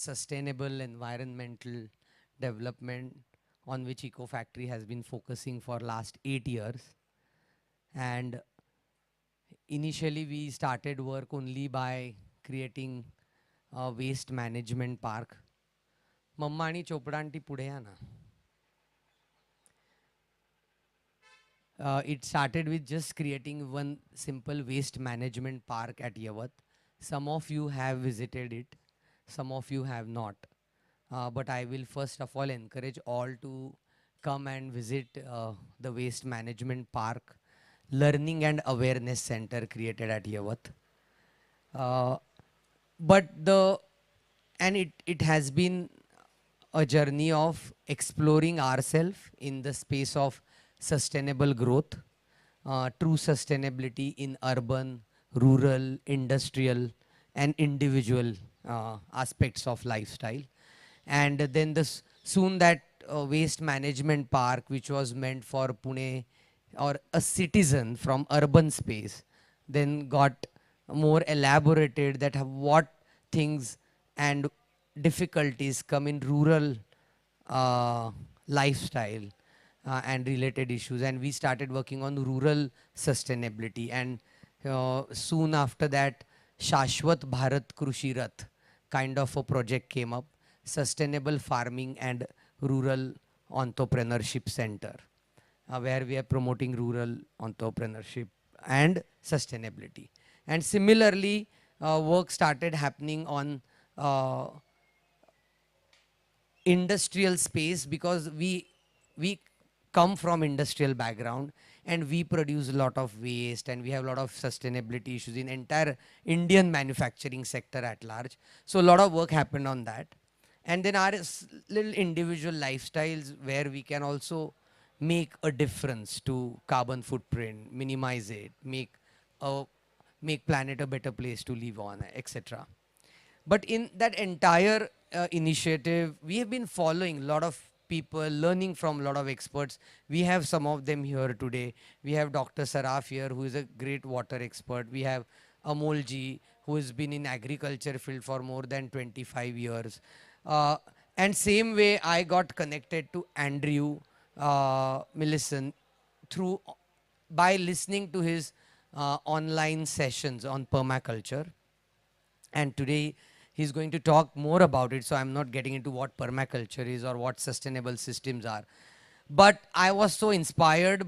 sustainable environmental development on which Eco Factory has been focusing for last 8 years. And initially we started work only by creating a waste management park. Mamma आणि Chopra aunty पुढे या ना. It started with just creating one simple waste management park at Yavat. Some of you have visited it, some of you have not. But I will first of all encourage all to come and visit the waste management park, learning and awareness center created at Yavat. But it has been a journey of exploring ourselves in the space of sustainable growth, true sustainability in urban, rural, industrial, and individual aspects of lifestyle. And then soon that waste management park, which was meant for Pune or a citizen from urban space, then got more elaborated that what things and difficulties come in rural lifestyle and related issues, and we started working on rural sustainability. And soon after that, Shashwat Bharat Krushi Rath kind of a project came up, Sustainable Farming and Rural Entrepreneurship Center, where we are promoting rural entrepreneurship and sustainability. And similarly, work started happening on industrial space, because we come from industrial background and we produce a lot of waste, and we have a lot of sustainability issues in entire Indian manufacturing sector at large. So a lot of work happened on that. And then our little individual lifestyles where we can also make a difference to carbon footprint, minimize it, make planet a better place to live on, etc. But in that entire initiative, we have been following a lot of people, learning from a lot of experts. We have some of them here today. We have Dr. Saraf here, who is a great water expert. We have Amol ji, who has been in agriculture field for more than 25 years. And same way, I got connected to Andrew Millison by listening to his online sessions on permaculture. And today he's going to talk more about it, so I'm not getting into what permaculture is or what sustainable systems are. But I was so inspired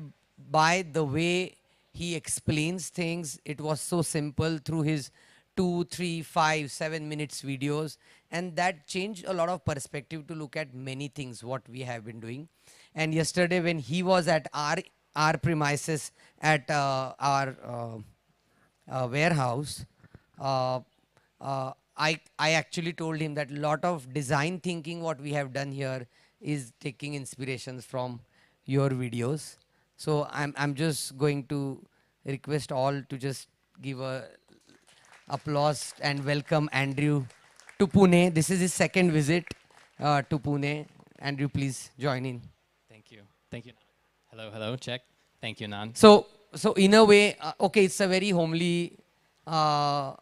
by the way he explains things. It was so simple through his 2, 3, 5, 7 minutes videos, and that changed a lot of perspective to look at many things what we have been doing. And yesterday when he was at our premises at our warehouse, I actually told him that a lot of design thinking what we have done here is taking inspirations from your videos. So I'm just going to request all to just give a applause and welcome Andrew to Pune. This is his second visit to Pune. Andrew, please join in. Thank you. Thank you. Hello, hello, check. Thank you, Nan. So in a way, okay, it's a very homely kind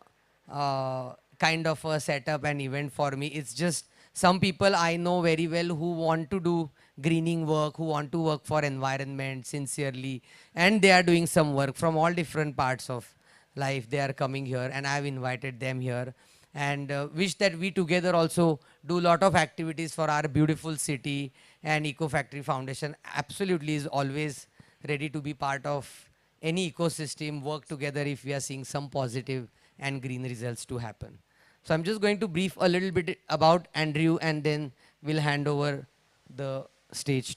of a setup and event for me. It's just some people I know very well who want to do greening work, who want to work for environment sincerely, and they are doing some work from all different parts of life. They are coming here, and I have invited them here, and wish that we together also do a lot of activities for our beautiful city. And Eco Factory Foundation absolutely is always ready to be part of any ecosystem, work together if we are seeing some positive and green results to happen. So I'm just going to brief a little bit about Andrew, and then we'll hand over the stage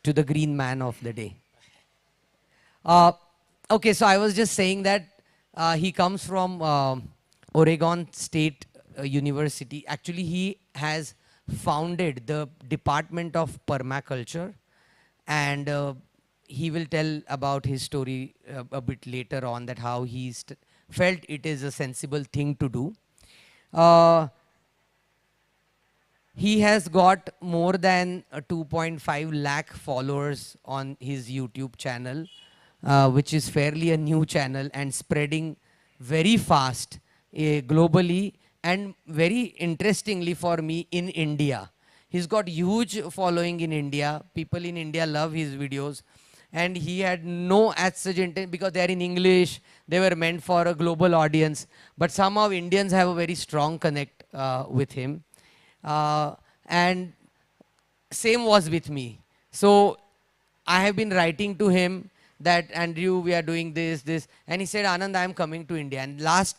to the green man of the day. Okay, so I was just saying that he comes from Oregon State University. Actually, he has founded the Department of Permaculture, and he will tell about his story a bit later on, that how he felt it is a sensible thing to do. He has got more than 2.5 lakh followers on his YouTube channel, which is fairly a new channel and spreading very fast globally and very interestingly for me, in India. He's got huge following in India. People in India love his videos. And he had no as such intent because they are in English. They were meant for a global audience. But somehow Indians have a very strong connect with him. And same was with me. So I have been writing to him that, Andrew, we are doing this. And he said, Anand, I am coming to India. And last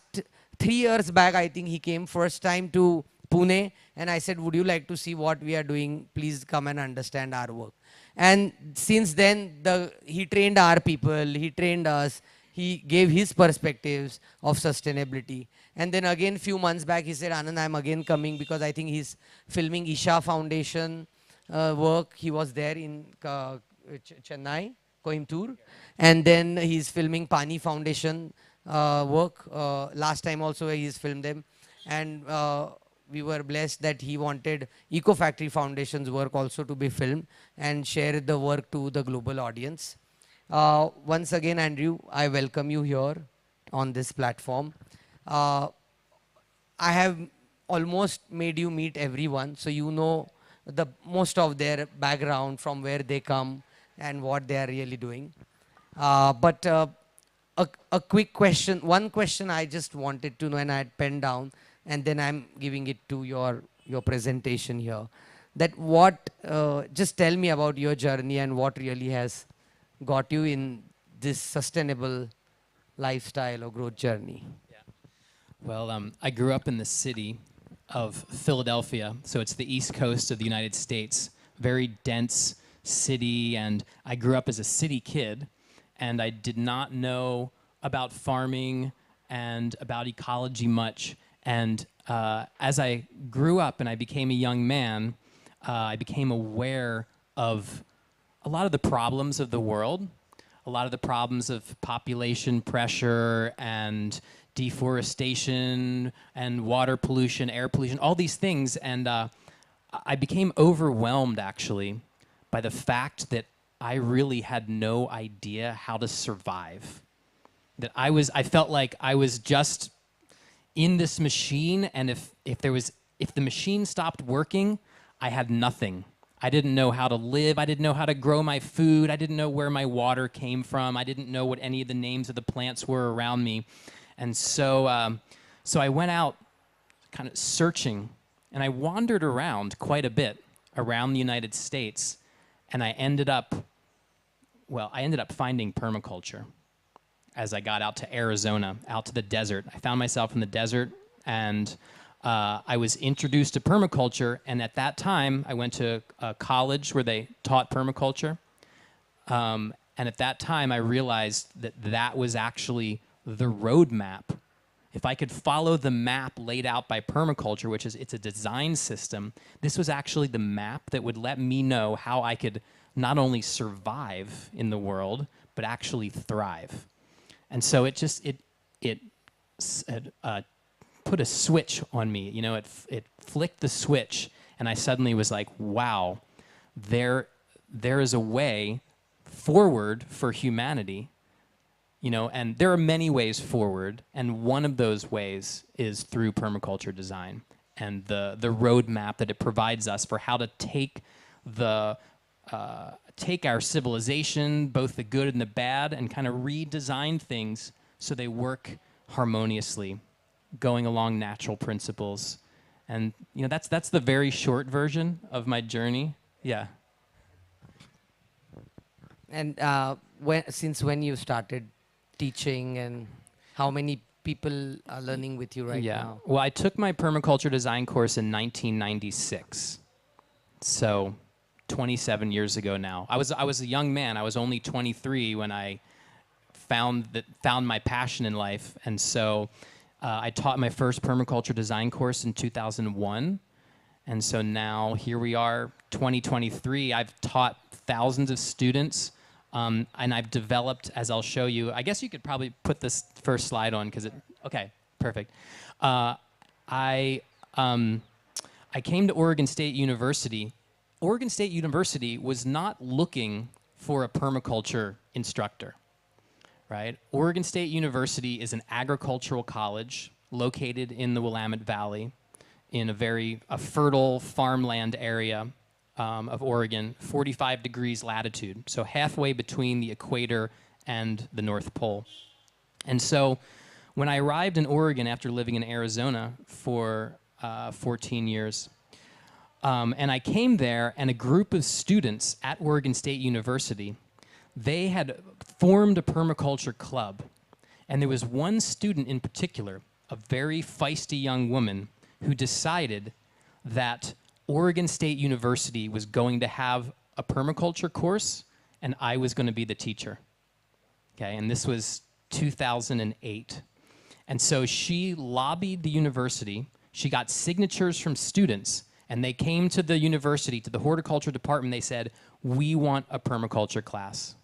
3 years back, I think he came first time to Pune. And I said, would you like to see what we are doing? Please come and understand our work. And since then, he trained our people, he trained us, he gave his perspectives of sustainability. And then again, few months back, he said, Anand, I'm again coming because I think he's filming Isha Foundation work. He was there in Chennai, Coimbatore. And then he's filming Pani Foundation work. Last time also he's filmed them. And we were blessed that he wanted Eco Factory Foundation's work also to be filmed and share the work to the global audience. Once again, Andrew, I welcome you here on this platform. Uh, I have almost made you meet everyone, so you know the most of their background, from where they come and what they are really doing. But a quick question, one question I just wanted to know, and I had penned down, and then I'm giving it to your presentation here. That what, just tell me about your journey and what really has got you in this sustainable lifestyle or growth journey. Well, I grew up in the city of Philadelphia, so it's the east coast of the United States, very dense city, and I grew up as a city kid, and I did not know about farming and about ecology much. And as I grew up and I became a young man, I became aware of a lot of the problems of the world, a lot of the problems of population pressure and deforestation and water pollution, air pollution, all these things. And I became overwhelmed, actually, by the fact that I really had no idea how to survive. That I felt like I was just in this machine, and if the machine stopped working, I had nothing. I didn't know how to live. I didn't know how to grow my food. I didn't know where my water came from. I didn't know what any of the names of the plants were around me. And so, so I went out kind of searching, and I wandered around quite a bit around the United States, and I ended up finding permaculture as I got out to Arizona, out to the desert. I found myself in the desert, and I was introduced to permaculture, and at that time, I went to a college where they taught permaculture. And at that time, I realized that that was actually the roadmap. If I could follow the map laid out by permaculture, which is it's a design system, this was actually the map that would let me know how I could not only survive in the world, but actually thrive. And so it put a switch on me. You know, it flicked the switch, and I suddenly was like, wow, there is a way forward for humanity. You know, and there are many ways forward, and one of those ways is through permaculture design and the roadmap that it provides us for how to take our civilization, both the good and the bad, and kind of redesign things so they work harmoniously, going along natural principles. And you know, that's the very short version of my journey. Yeah. And since when you started teaching, and how many people are learning with you right now? Well, I took my permaculture design course in 1996. So 27 years ago now. I was a young man. I was only 23 when I found my passion in life. And so I taught my first permaculture design course in 2001. And so now here we are, 2023. I've taught thousands of students. And I've developed, as I'll show you, I guess you could probably put this first slide on because okay, perfect. I came to Oregon State University. Oregon State University was not looking for a permaculture instructor, right? Oregon State University is an agricultural college located in the Willamette Valley in a very fertile farmland area of Oregon, 45 degrees latitude, so halfway between the equator and the North Pole. And so when I arrived in Oregon after living in Arizona for 14 years, and I came there, and a group of students at Oregon State University, they had formed a permaculture club. And there was one student in particular, a very feisty young woman, who decided that Oregon State University was going to have a permaculture course, and I was going to be the teacher. Okay, and this was 2008. And so she lobbied the university. She got signatures from students, and they came to the university, to the horticulture department. They said, "We want a permaculture class."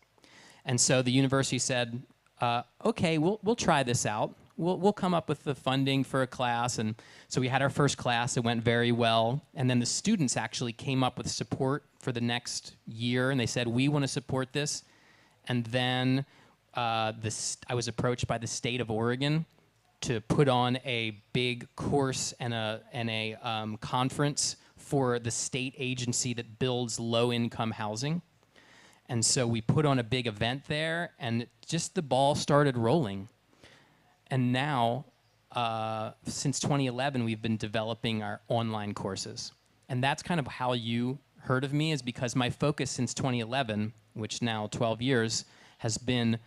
And so the university said, "Okay, we'll try this out. We'll come up with the funding for a class." And so we had our first class. It went very well. And then the students actually came up with support for the next year, and they said, "We want to support this." And then I was approached by the state of Oregon to put on a big course and a conference for the state agency that builds low-income housing. And so we put on a big event there, and just the ball started rolling. And now, since 2011, we've been developing our online courses. And that's kind of how you heard of me, is because my focus since 2011, which now 12 years, has been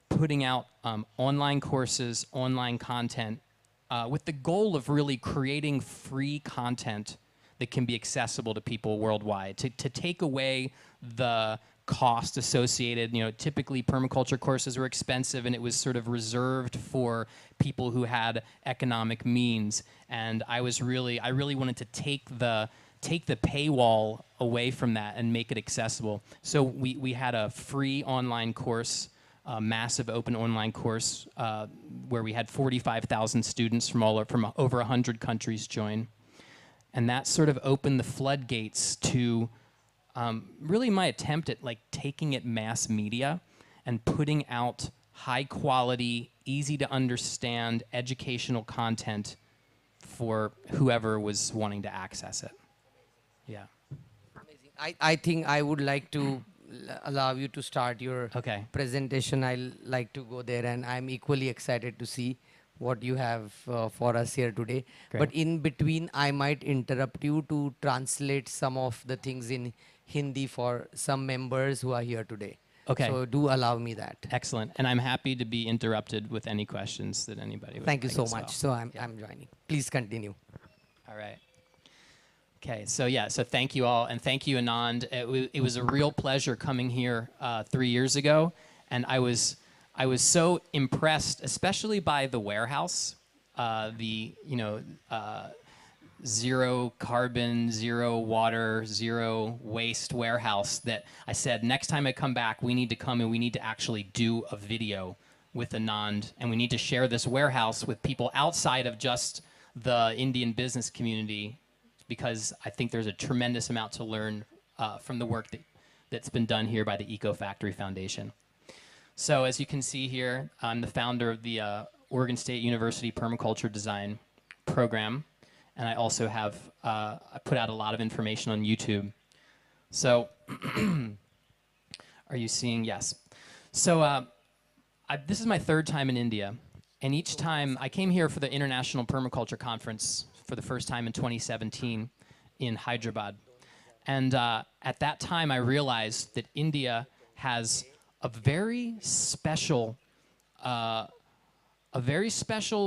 putting out online courses, online content, with the goal of really creating free content that can be accessible to people worldwide, to take away the cost associated. You know, typically permaculture courses were expensive, and it was sort of reserved for people who had economic means. And I really wanted to take the paywall away from that and make it accessible. So we had a free online course, a massive open online course, where we had 45,000 students from over 100 countries join. And that sort of opened the floodgates to really my attempt at like taking it mass media and putting out high quality, easy to understand educational content for whoever was wanting to access it. Yeah. Amazing. I think I would like to allow you to start your Okay. presentation. I like to go there, and I'm equally excited to see what you have for us here today. Great. But in between, I might interrupt you to translate some of the things in Hindi for some members who are here today. Okay. So do allow me that. Excellent. And I'm happy to be interrupted with any questions that anybody would Thank you think so as much. well. So I'm joining. Please continue. All right. Okay, so thank you all, and thank you, Anand. It was a real pleasure coming here 3 years ago, and I was so impressed, especially by the warehouse, zero carbon, zero water, zero waste warehouse, that I said, next time I come back, we need to come and we need to actually do a video with Anand, and we need to share this warehouse with people outside of just the Indian business community, because I think there's a tremendous amount to learn from the work that's been done here by the Eco Factory Foundation. So as you can see here, I'm the founder of the Oregon State University Permaculture Design program, and I also have I put out a lot of information on YouTube. So are you seeing? Yes. So this is my third time in India, and each time I came here for the International Permaculture Conference for the first time in 2017 in Hyderabad. And at that time, I realized that India has a very special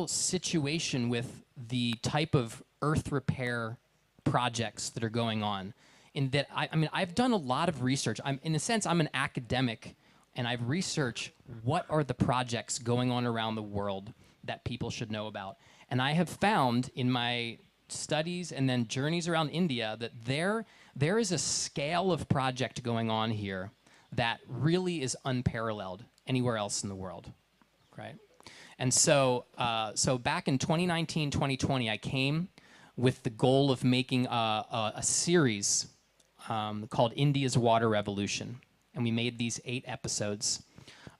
situation with the type of earth repair projects that are going on. In that, I mean, I've done a lot of research. In a sense, I'm an academic, and I've researched what are the projects going on around the world that people should know about. And I have found in my studies and then journeys around India that there is a scale of project going on here that really is unparalleled anywhere else in the world, right? And so back in 2019, 2020, I came with the goal of making a series called India's Water Revolution. And we made these 8 episodes.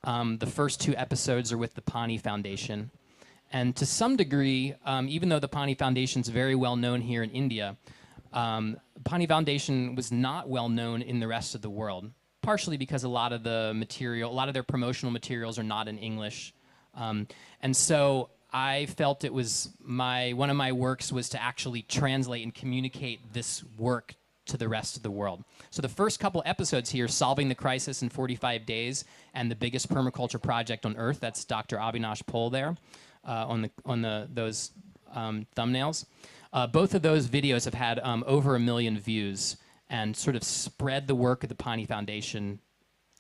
The first 2 episodes are with the Pani Foundation. And to some degree, even though the Pani Foundation is very well known here in India, Pani Foundation was not well known in the rest of the world, partially because a lot of the material, a lot of their promotional materials are not in English. And so I felt it was one of my works was to actually translate and communicate this work to the rest of the world. So the first couple episodes here, Solving the Crisis in 45 Days and the Biggest Permaculture Project on Earth, that's Dr. Avinash Pol there on those thumbnails. Both of those videos have had over 1 million views and sort of spread the work of the Pani Foundation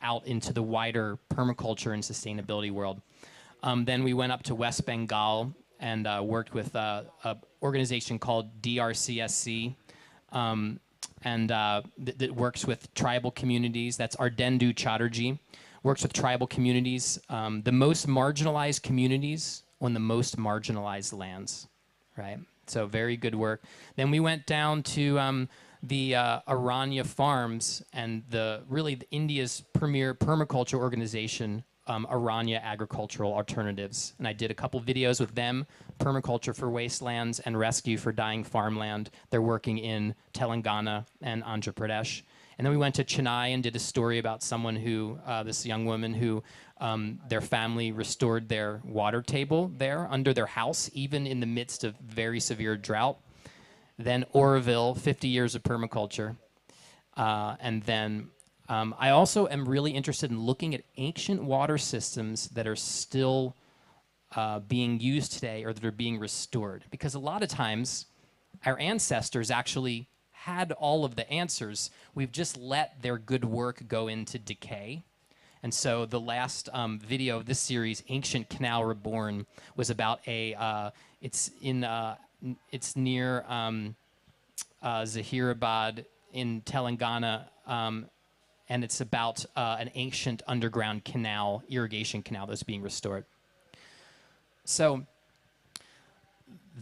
out into the wider permaculture and sustainability world. Then we went up to West Bengal and worked with an organization called DRCSC, that works with tribal communities. That's Ardendu Chatterjee, works with tribal communities, the most marginalized communities on the most marginalized lands, right? So very good work. Then we went down to the Aranya Farms and really India's premier permaculture organization, Aranya Agricultural Alternatives. And I did a couple videos with them, Permaculture for Wastelands and Rescue for Dying Farmland. They're working in Telangana and Andhra Pradesh. And then we went to Chennai and did a story about someone who, this young woman who, their family restored their water table there under their house, even in the midst of very severe drought. Then Oroville, 50 years of permaculture. And then I also am really interested in looking at ancient water systems that are still being used today or that are being restored. Because a lot of times, our ancestors actually had all of the answers. We've just let their good work go into decay. And so the last video of this series, Ancient Canal Reborn, was about it's near Zahirabad in Telangana, and it's about an ancient underground canal, irrigation canal that's being restored. So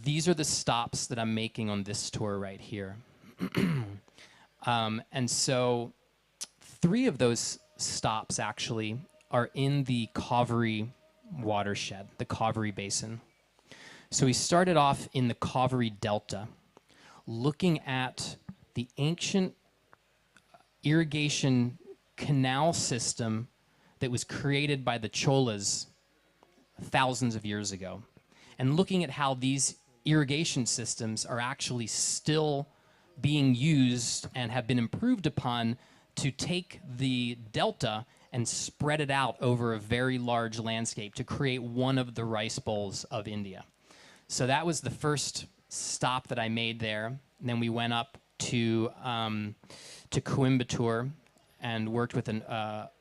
these are the stops that I'm making on this tour right here. And so 3 of those stops actually are in the Kaveri watershed, the Kaveri Basin. So we started off in the Kaveri Delta, looking at the ancient irrigation canal system that was created by the Cholas thousands of years ago, and looking at how these irrigation systems are actually still being used and have been improved upon to take the delta and spread it out over a very large landscape to create one of the rice bowls of India. So that was the first stop that I made there. And then we went up to Coimbatore and worked with an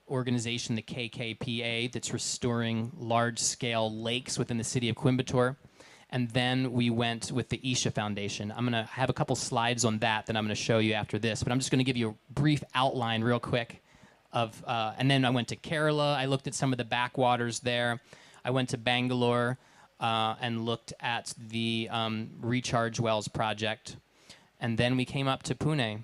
organization, the KKPA, that's restoring large-scale lakes within the city of Coimbatore. And then we went with the Isha Foundation. I'm going to have a couple slides on that I'm going to show you after this, but I'm just going to give you a brief outline real quick of, and then I went to Kerala. I looked at some of the backwaters there. I went to Bangalore and looked at the Recharge Wells project. And then we came up to Pune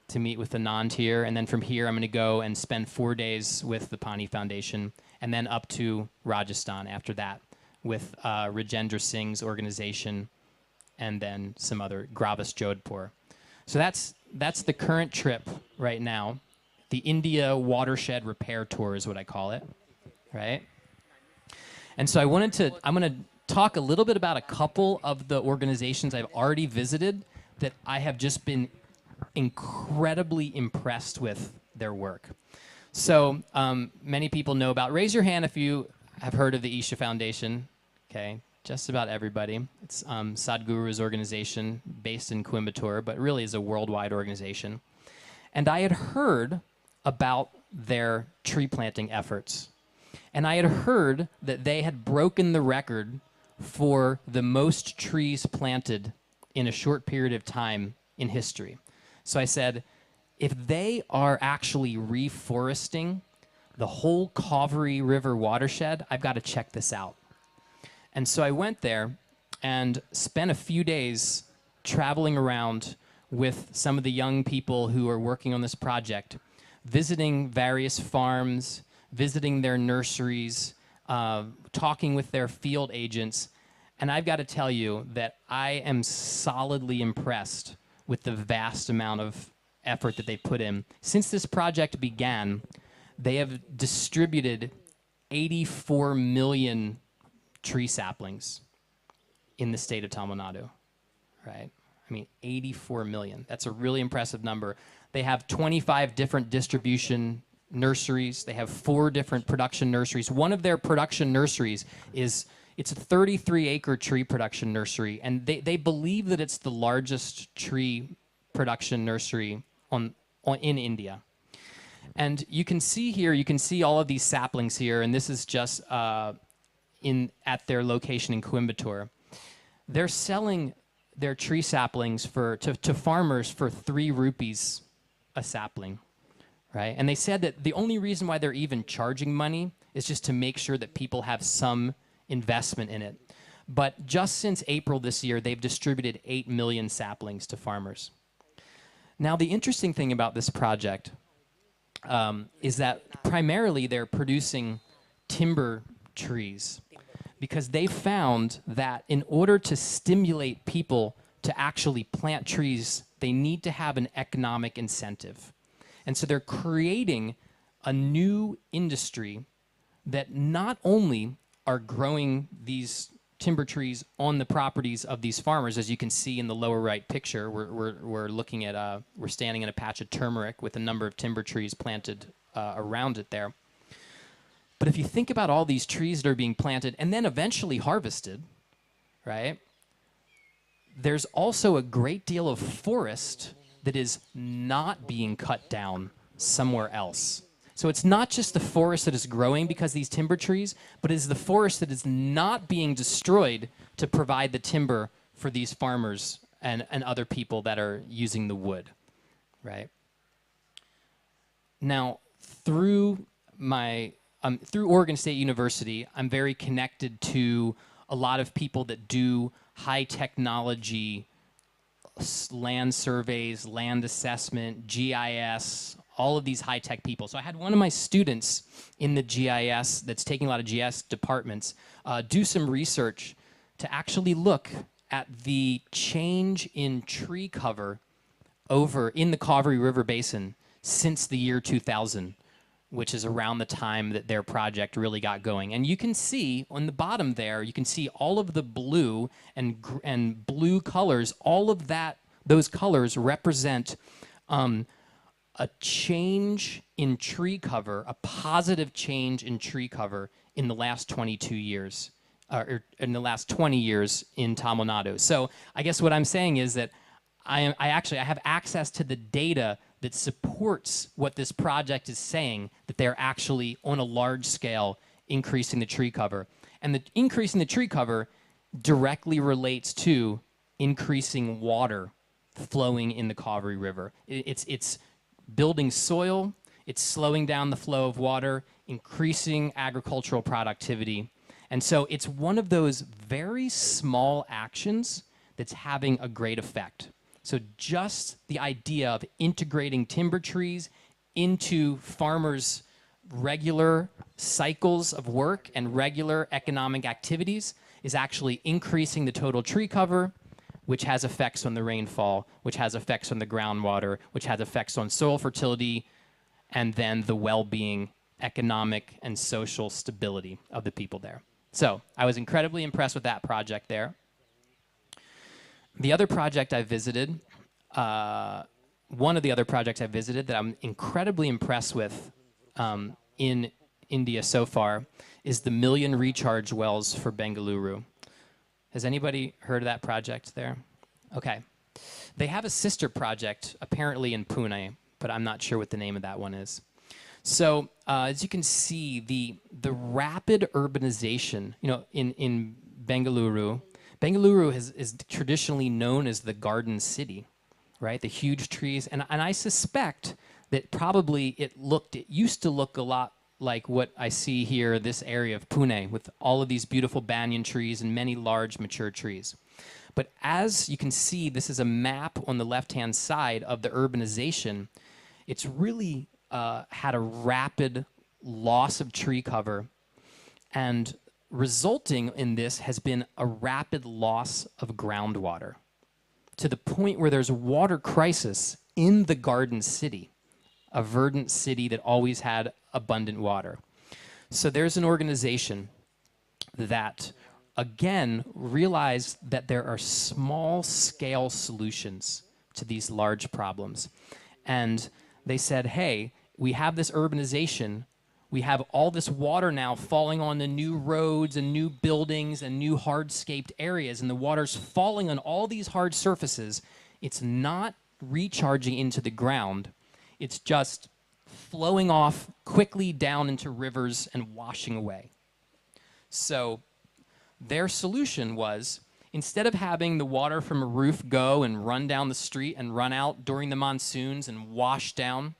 to meet with the Nand here. And then from here, I'm going to go and spend 4 days with the Pani Foundation, and then up to Rajasthan after that with Rajendra Singh's organization, and then some other Gravis Jodhpur. So that's the current trip right now. The India Watershed Repair Tour is what I call it, right? And so I'm going to talk a little bit about a couple of the organizations I've already visited that I have just been incredibly impressed with their work. So many people know about, raise your hand if you have heard of the Isha Foundation. Okay, just about everybody. It's Sadhguru's organization based in Coimbatore, but really is a worldwide organization. And I had heard about their tree planting efforts. And I had heard that they had broken the record for the most trees planted in a short period of time in history. So I said, if they are actually reforesting the whole Kaveri River watershed, I've got to check this out. And so I went there and spent a few days traveling around with some of the young people who are working on this project, visiting various farms, visiting their nurseries, talking with their field agents. And I've got to tell you that I am solidly impressed with the vast amount of effort that they put in. Since this project began, they have distributed 84 million tree saplings in the state of Tamil Nadu, right? I mean, 84 million. That's a really impressive number. They have 25 different distribution nurseries. They have 4 different production nurseries. One of their production nurseries is, it's a 33-acre tree production nursery, and they believe that it's the largest tree production nursery in India. And you can see here, you can see all of these saplings here, and this is just at their location in Coimbatore. They're selling their tree saplings to farmers for 3 rupees a sapling, right? And they said that the only reason why they're even charging money is just to make sure that people have some investment in it. But just since April this year, they've distributed 8 million saplings to farmers. Now, the interesting thing about this project is that primarily they're producing timber trees, because they found that in order to stimulate people to actually plant trees, they need to have an economic incentive. And so they're creating a new industry that not only are growing these timber trees on the properties of these farmers. As you can see in the lower right picture, we're looking at, we're standing in a patch of turmeric with a number of timber trees planted around it there. But if you think about all these trees that are being planted and then eventually harvested, right, there's also a great deal of forest that is not being cut down somewhere else. So it's not just the forest that is growing because of these timber trees, but it is the forest that is not being destroyed to provide the timber for these farmers and other people that are using the wood, right? Now, through Oregon State University, I'm very connected to a lot of people that do high technology land surveys, land assessment, GIS, all of these high-tech people. So I had one of my students in the GIS, that's taking a lot of GIS departments, do some research to actually look at the change in tree cover over in the Kaveri River Basin since the year 2000, which is around the time that their project really got going. And you can see on the bottom there, you can see all of the blue and blue colors. All of those colors represent a change in tree cover, a positive change in tree cover in the last 22 years, or in the last 20 years in Tamil Nadu. So I guess what I'm saying is that I have access to the data that supports what this project is saying, that they're actually on a large scale increasing the tree cover. And the increase in the tree cover directly relates to increasing water flowing in the Kaveri River. It's building soil, it's slowing down the flow of water, increasing agricultural productivity. And so it's one of those very small actions that's having a great effect. So just the idea of integrating timber trees into farmers' regular cycles of work and regular economic activities is actually increasing the total tree cover, which has effects on the rainfall, which has effects on the groundwater, which has effects on soil fertility, and then the well-being, economic, and social stability of the people there. So I was incredibly impressed with that project there. The other project I visited, one of the other projects I visited that I'm incredibly impressed with in India so far is the Million Recharge Wells for Bengaluru. Has anybody heard of that project there? Okay. They have a sister project apparently in Pune, but I'm not sure what the name of that one is. So as you can see, the rapid urbanization, in Bengaluru, Bengaluru is traditionally known as the garden city, right? The huge trees, and I suspect that probably it used to look a lot like what I see here, this area of Pune, with all of these beautiful banyan trees and many large mature trees. But as you can see, this is a map on the left-hand side of the urbanization. It's really had a rapid loss of tree cover, and resulting in this has been a rapid loss of groundwater to the point where there's a water crisis in the garden city, a verdant city that always had abundant water. So there's an organization that again realized that there are small scale solutions to these large problems. And they said, hey, we have this urbanization. We have all this water now falling on the new roads and new buildings and new hardscaped areas, and the water's falling on all these hard surfaces. It's not recharging into the ground. It's just flowing off quickly down into rivers and washing away. So their solution was, instead of having the water from a roof go and run down the street and run out during the monsoons and wash down,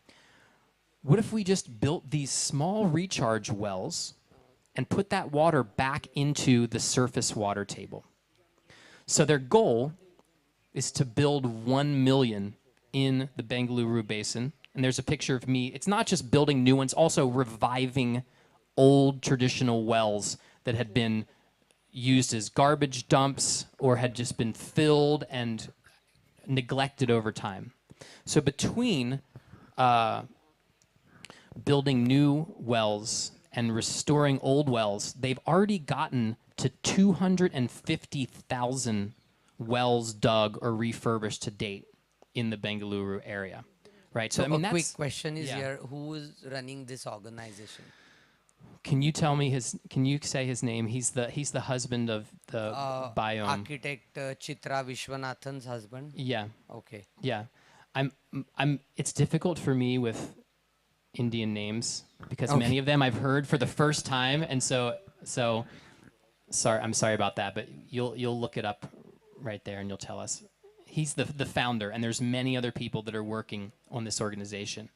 what if we just built these small recharge wells and put that water back into the surface water table? So their goal is to build 1 million in the Bengaluru Basin. And there's a picture of me. It's not just building new ones, also reviving old traditional wells that had been used as garbage dumps or had just been filled and neglected over time. So between building new wells and restoring old wells, they've already gotten to 250,000 wells dug or refurbished to date in the Bengaluru area, right? So So I mean, a quick that's, question is yeah. here: who is running this organization? Can you tell me his? Can you say his name? He's the husband of the biome. Architect Chitra Vishwanathan's husband. Yeah, Okay. yeah. I'm. It's difficult for me with Indian names because many of them I've heard for the first time, and so sorry. I'm sorry about that, but you'll look it up right there and you'll tell us. He's the founder, and there's many other people that are working on this organization.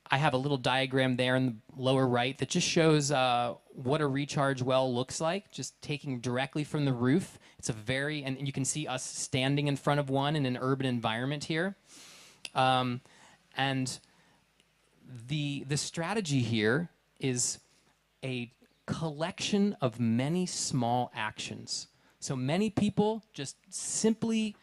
I have a little diagram there in the lower right that just shows what a recharge well looks like, just taking directly from the roof. It's a very, and you can see us standing in front of one in an urban environment here. And the strategy here is a collection of many small actions. So many people just simply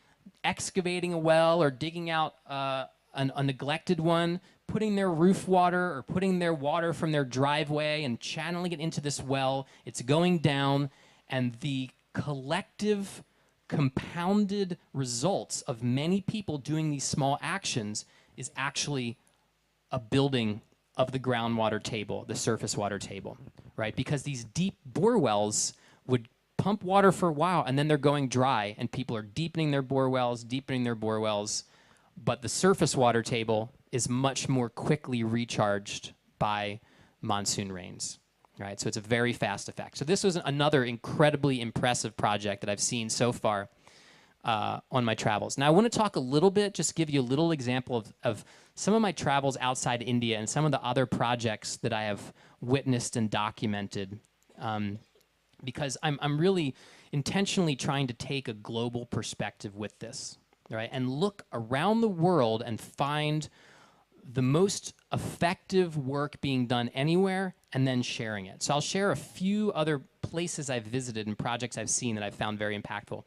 excavating a well or digging out a neglected one, putting their roof water or putting their water from their driveway and channeling it into this well. It's going down, and the collective compounded results of many people doing these small actions is actually a building of the groundwater table, the surface water table, right? Because these deep bore wells would pump water for a while, and then they're going dry, and people are deepening their bore wells, but the surface water table is much more quickly recharged by monsoon rains, right? So it's a very fast effect. So this was another incredibly impressive project that I've seen so far on my travels. Now I want to talk a little bit, just give you a little example of some of my travels outside India and some of the other projects that I have witnessed and documented, because I'm really intentionally trying to take a global perspective with this, right? And look around the world and find the most effective work being done anywhere and then sharing it. So I'll share a few other places I've visited and projects I've seen that I've found very impactful.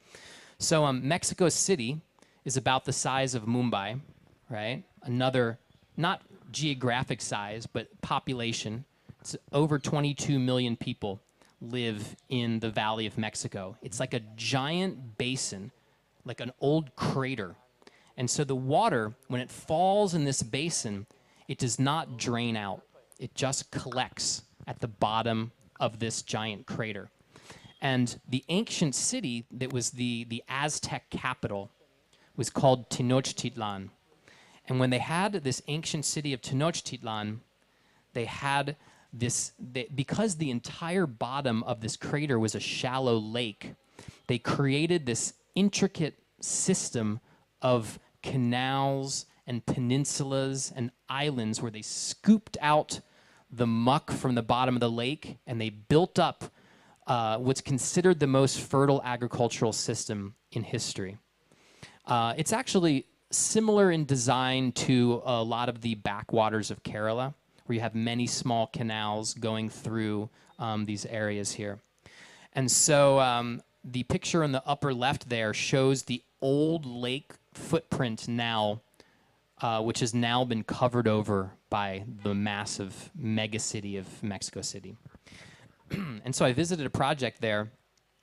So Mexico City is about the size of Mumbai, right? Another, not geographic size, but population. It's over 22 million people live in the Valley of Mexico. It's like a giant basin, like an old crater. And so the water, when it falls in this basin, it does not drain out. It just collects at the bottom of this giant crater. And the ancient city that was the Aztec capital was called Tenochtitlan. And when they had this ancient city of Tenochtitlan, they had this, because the entire bottom of this crater was a shallow lake, they created this intricate system of canals and peninsulas and islands where they scooped out the muck from the bottom of the lake, and they built up what's considered the most fertile agricultural system in history. It's actually similar in design to a lot of the backwaters of Kerala, where you have many small canals going through these areas here. And so the picture in the upper left there shows the old lake footprint now, which has now been covered over by the massive mega city of Mexico City. And so I visited a project there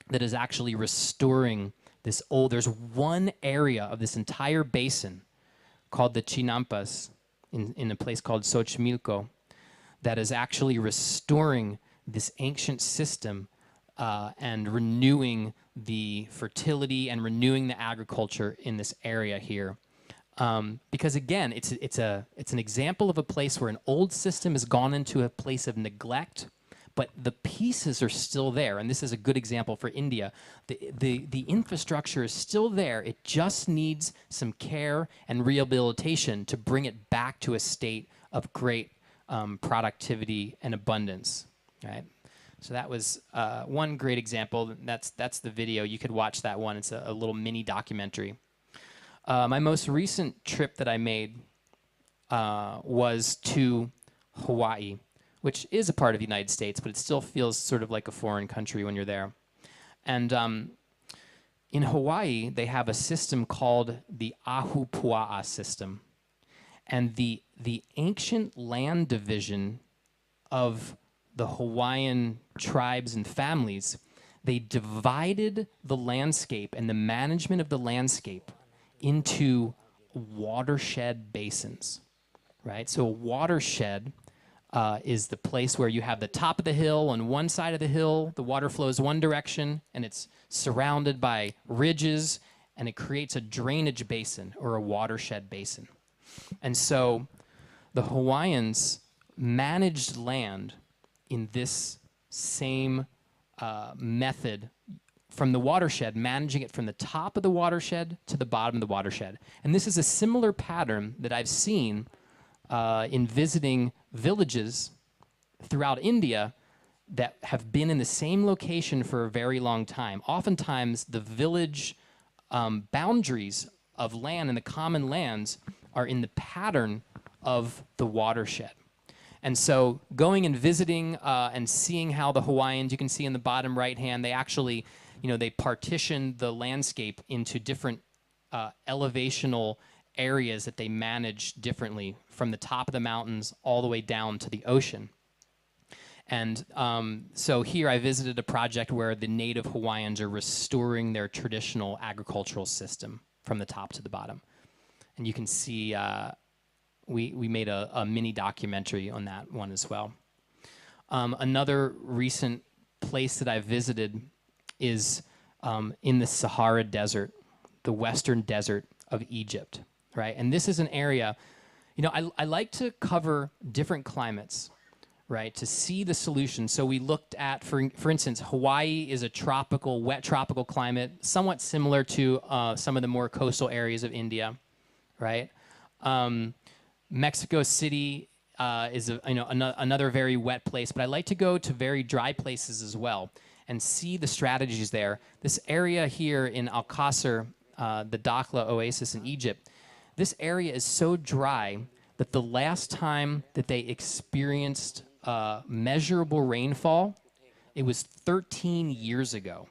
that is actually restoring this old, there's one area of this entire basin called the Chinampas in a place called Xochimilco that is actually restoring this ancient system and renewing the fertility and renewing the agriculture in this area here. Because again, it's an example of a place where an old system has gone into a place of neglect, but the pieces are still there. And this is a good example for India. The infrastructure is still there. It just needs some care and rehabilitation to bring it back to a state of great productivity and abundance, right? So that was one great example. That's the video. You could watch that one. It's a little mini documentary. My most recent trip that I made was to Hawaii, which is a part of the United States, but it still feels sort of like a foreign country when you're there. And in Hawaii, they have a system called the Ahupua'a system. And the ancient land division of the Hawaiian tribes and families, they divided the landscape and the management of the landscape into watershed basins, right? So a watershed is the place where you have the top of the hill. On one side of the hill, the water flows one direction, and it's surrounded by ridges, and it creates a drainage basin or a watershed basin. And so the Hawaiians managed land in this same method from the watershed, managing it from the top of the watershed to the bottom of the watershed. And this is a similar pattern that I've seen in visiting villages throughout India that have been in the same location for a very long time. Oftentimes, the village boundaries of land and the common lands are in the pattern of the watershed. And so going and visiting and seeing how the Hawaiians, you can see in the bottom right hand, they actually, they partitioned the landscape into different elevational areas that they manage differently from the top of the mountains all the way down to the ocean. And so here I visited a project where the native Hawaiians are restoring their traditional agricultural system from the top to the bottom. And you can see we made a mini documentary on that one as well. Another recent place that I visited is in the Sahara Desert, the western desert of Egypt, right? And this is an area, I like to cover different climates, right, to see the solution. So we looked at, for instance, Hawaii is a tropical, wet tropical climate, somewhat similar to some of the more coastal areas of India, right? Mexico City is another very wet place, but I like to go to very dry places as well and see the strategies there. This area here in Al-Qasr, the Dakhla Oasis in Egypt, this area is so dry that the last time that they experienced measurable rainfall, it was 13 years ago.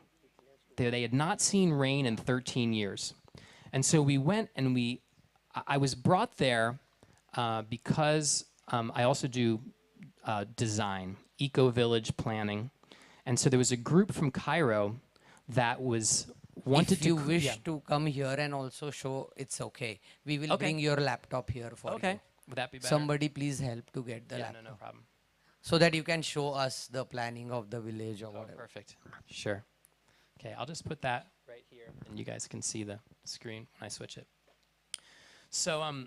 They had not seen rain in 13 years. And so we went and I was brought there because I also do design, eco-village planning. And so there was a group from Cairo that wanted If you to... wish to come here and also show, it's okay. We will bring your laptop here for you. Would that be better? Somebody please help to get the laptop. No problem. So that you can show us the planning of the village or whatever. Perfect. Sure. Okay, I'll just put that right here, and you guys can see the screen when I switch it. So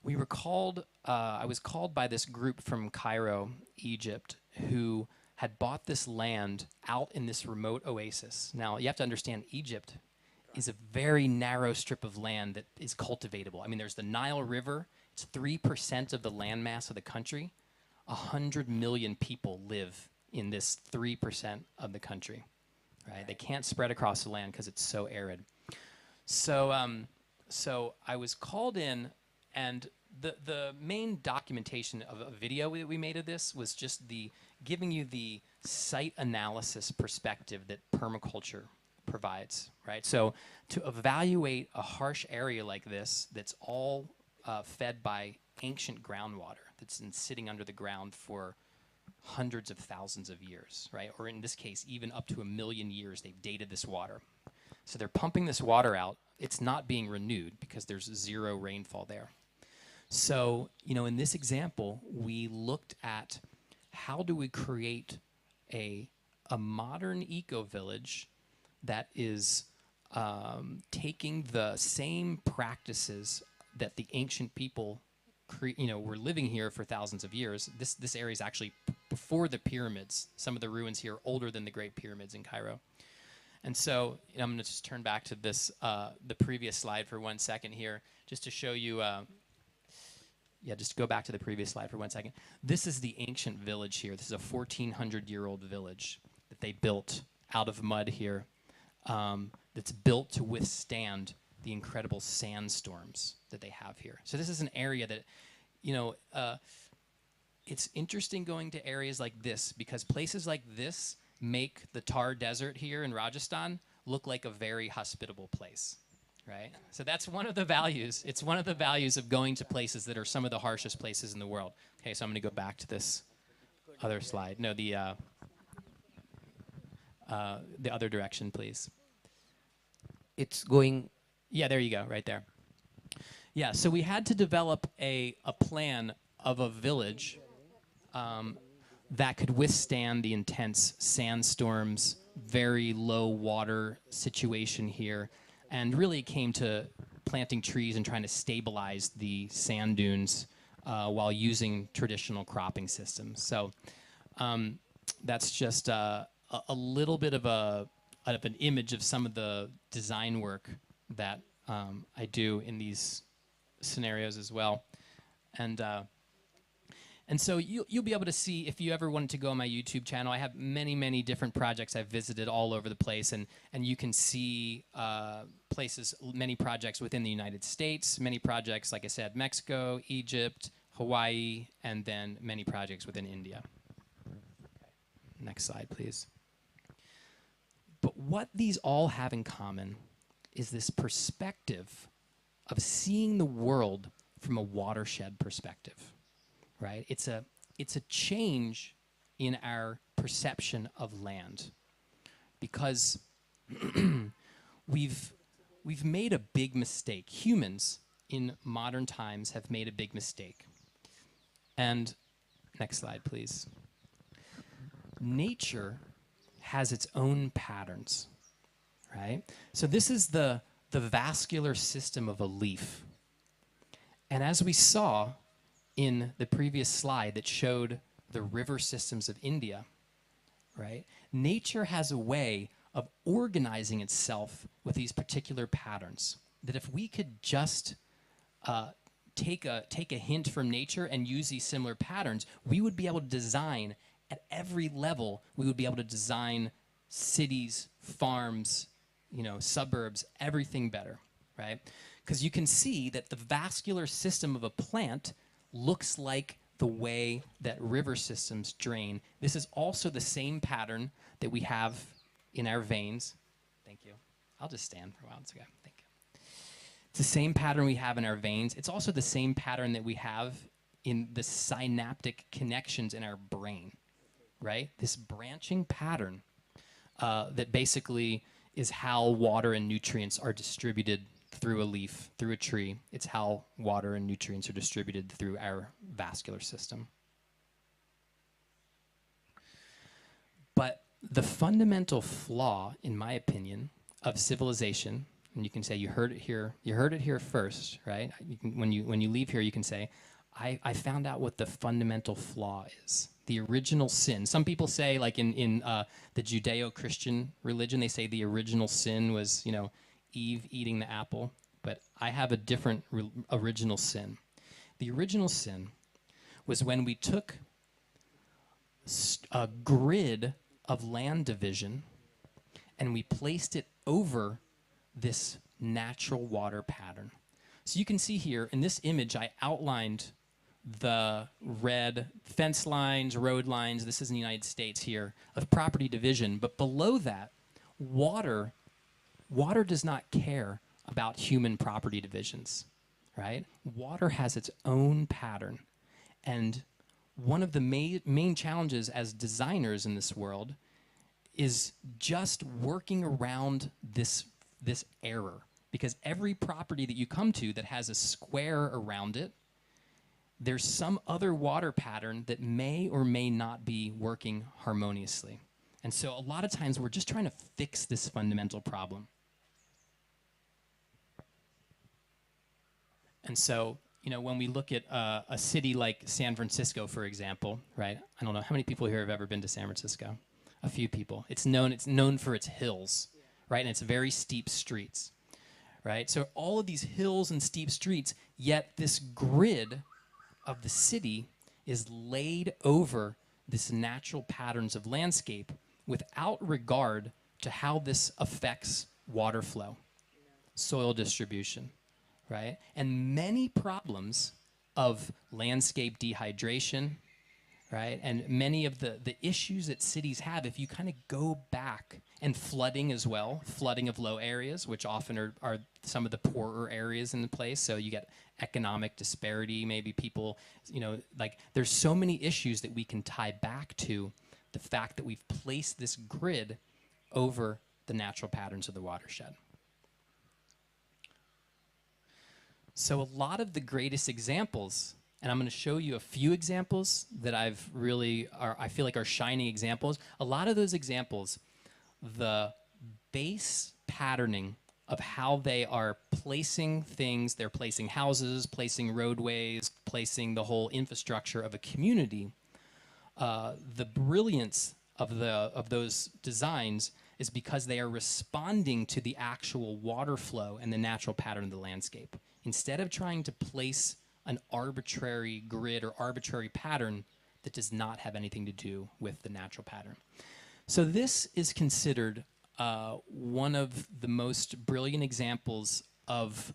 we were called, I was called by this group from Cairo, Egypt, who had bought this land out in this remote oasis. Now, you have to understand, Egypt is a very narrow strip of land that is cultivatable. I mean, there's the Nile River. It's 3% of the landmass of the country. 100 million people live in this 3% of the country, right? They can't spread across the land because it's so arid. So I was called in, and the main documentation of a video that we made of this was just the giving you the site analysis perspective that permaculture provides, right? So to evaluate a harsh area like this that's all fed by ancient groundwater that's been sitting under the ground for hundreds of thousands of years, right? Or in this case, even up to 1,000,000 years, they've dated this water. So they're pumping this water out. It's not being renewed because there's zero rainfall there. So, in this example, we looked at how do we create a modern eco-village that is taking the same practices that the ancient people were living here for thousands of years. This area is actually before the pyramids. Some of the ruins here are older than the Great Pyramids in Cairo. And so I'm going to just turn back to this, the previous slide for 1 second here, just to show you. Just go back to the previous slide for 1 second. This is the ancient village here. This is a 1,400-year-old village that they built out of mud here. That's built to withstand the incredible sandstorms that they have here. So this is an area that, it's interesting going to areas like this because places like this make the Thar Desert here in Rajasthan look like a very hospitable place, right? So that's one of the values. It's one of the values of going to places that are some of the harshest places in the world. Okay, so I'm going to go back to this other slide. No, the other direction, please. It's going. Yeah, there you go, right there. Yeah, so we had to develop a plan of a village that could withstand the intense sandstorms, very low water situation here, and really came to planting trees and trying to stabilize the sand dunes while using traditional cropping systems. So that's just a little bit of an image of some of the design work that I do in these scenarios as well. And so you'll be able to see, if you ever wanted to go on my YouTube channel, I have many, many different projects I've visited all over the place, and you can see places, many projects within the United States, many projects, like I said, Mexico, Egypt, Hawaii, and then many projects within India. Next slide, please. But what these all have in common is this perspective of seeing the world from a watershed perspective. Right? It's a change in our perception of land because we've made a big mistake. Humans in modern times have made a big mistake. And next slide, please. Nature has its own patterns, right? So this is the vascular system of a leaf. And as we saw in the previous slide that showed the river systems of India, right? Nature has a way of organizing itself with these particular patterns that if we could just take a hint from nature and use these similar patterns, we would be able to design at every level. We would be able to design cities, farms, suburbs, everything better, right? Because you can see that the vascular system of a plant looks like the way that river systems drain. This is also the same pattern that we have in our veins. Thank you. I'll just stand for a while. It's okay. Thank you. It's the same pattern we have in our veins. It's also the same pattern that we have in the synaptic connections in our brain, right? This branching pattern that basically is how water and nutrients are distributed through a leaf, through a tree. It's how water and nutrients are distributed through our vascular system. But the fundamental flaw, in my opinion, of civilization, and you can say you heard it here first, right? When you leave here, you can say, I found out what the fundamental flaw is. The original sin. Some people say, like in the Judeo-Christian religion, they say the original sin was, Eve eating the apple, but I have a different original sin. The original sin was when we took a grid of land division and we placed it over this natural water pattern. So you can see here in this image, I outlined the red fence lines, road lines. This is in the United States here of property division. But below that, water, water does not care about human property divisions, right? Water has its own pattern. And one of the main challenges as designers in this world is just working around this error, because every property that you come to that has a square around it, there's some other water pattern that may or may not be working harmoniously. And so a lot of times we're just trying to fix this fundamental problem. And so, you know, when we look at a city like San Francisco, for example, right? I don't know how many people here have ever been to San Francisco. A few people. It's known for its hills, right? And it's very steep streets, right? So all of these hills and steep streets, yet this grid of the city is laid over this natural patterns of landscape without regard to how this affects water flow, soil distribution, right? And many problems of landscape dehydration, right? And many of the issues that cities have, if you kind of go back, and flooding as well, flooding of low areas, which often are some of the poorer areas in the place. So you get economic disparity, maybe people, you know, like there's so many issues that we can tie back to the fact that we've placed this grid over the natural patterns of the watershed. So a lot of the greatest examples, and I'm going to show you a few examples that I feel like are shining examples. A lot of those examples, the base patterning of how they are placing things, they're placing houses, placing roadways, placing the whole infrastructure of a community, the brilliance of those designs is because they are responding to the actual water flow and the natural pattern of the landscape. Instead of trying to place an arbitrary grid or arbitrary pattern that does not have anything to do with the natural pattern. So this is considered one of the most brilliant examples of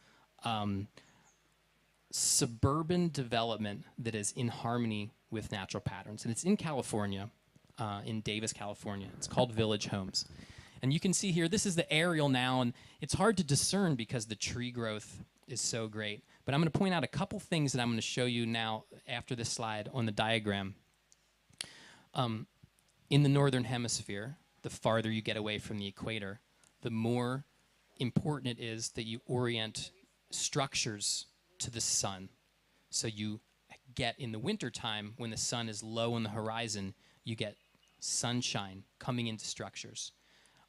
suburban development that is in harmony with natural patterns. And it's in California, in Davis, California. It's called Village Homes. And you can see here, this is the aerial now, and it's hard to discern because the tree growth is so great. But I'm going to point out a couple things that I'm going to show you now after this slide on the diagram. In the northern hemisphere, the farther you get away from the equator, the more important it is that you orient structures to the sun. So you get in the wintertime, when the sun is low on the horizon, you get sunshine coming into structures.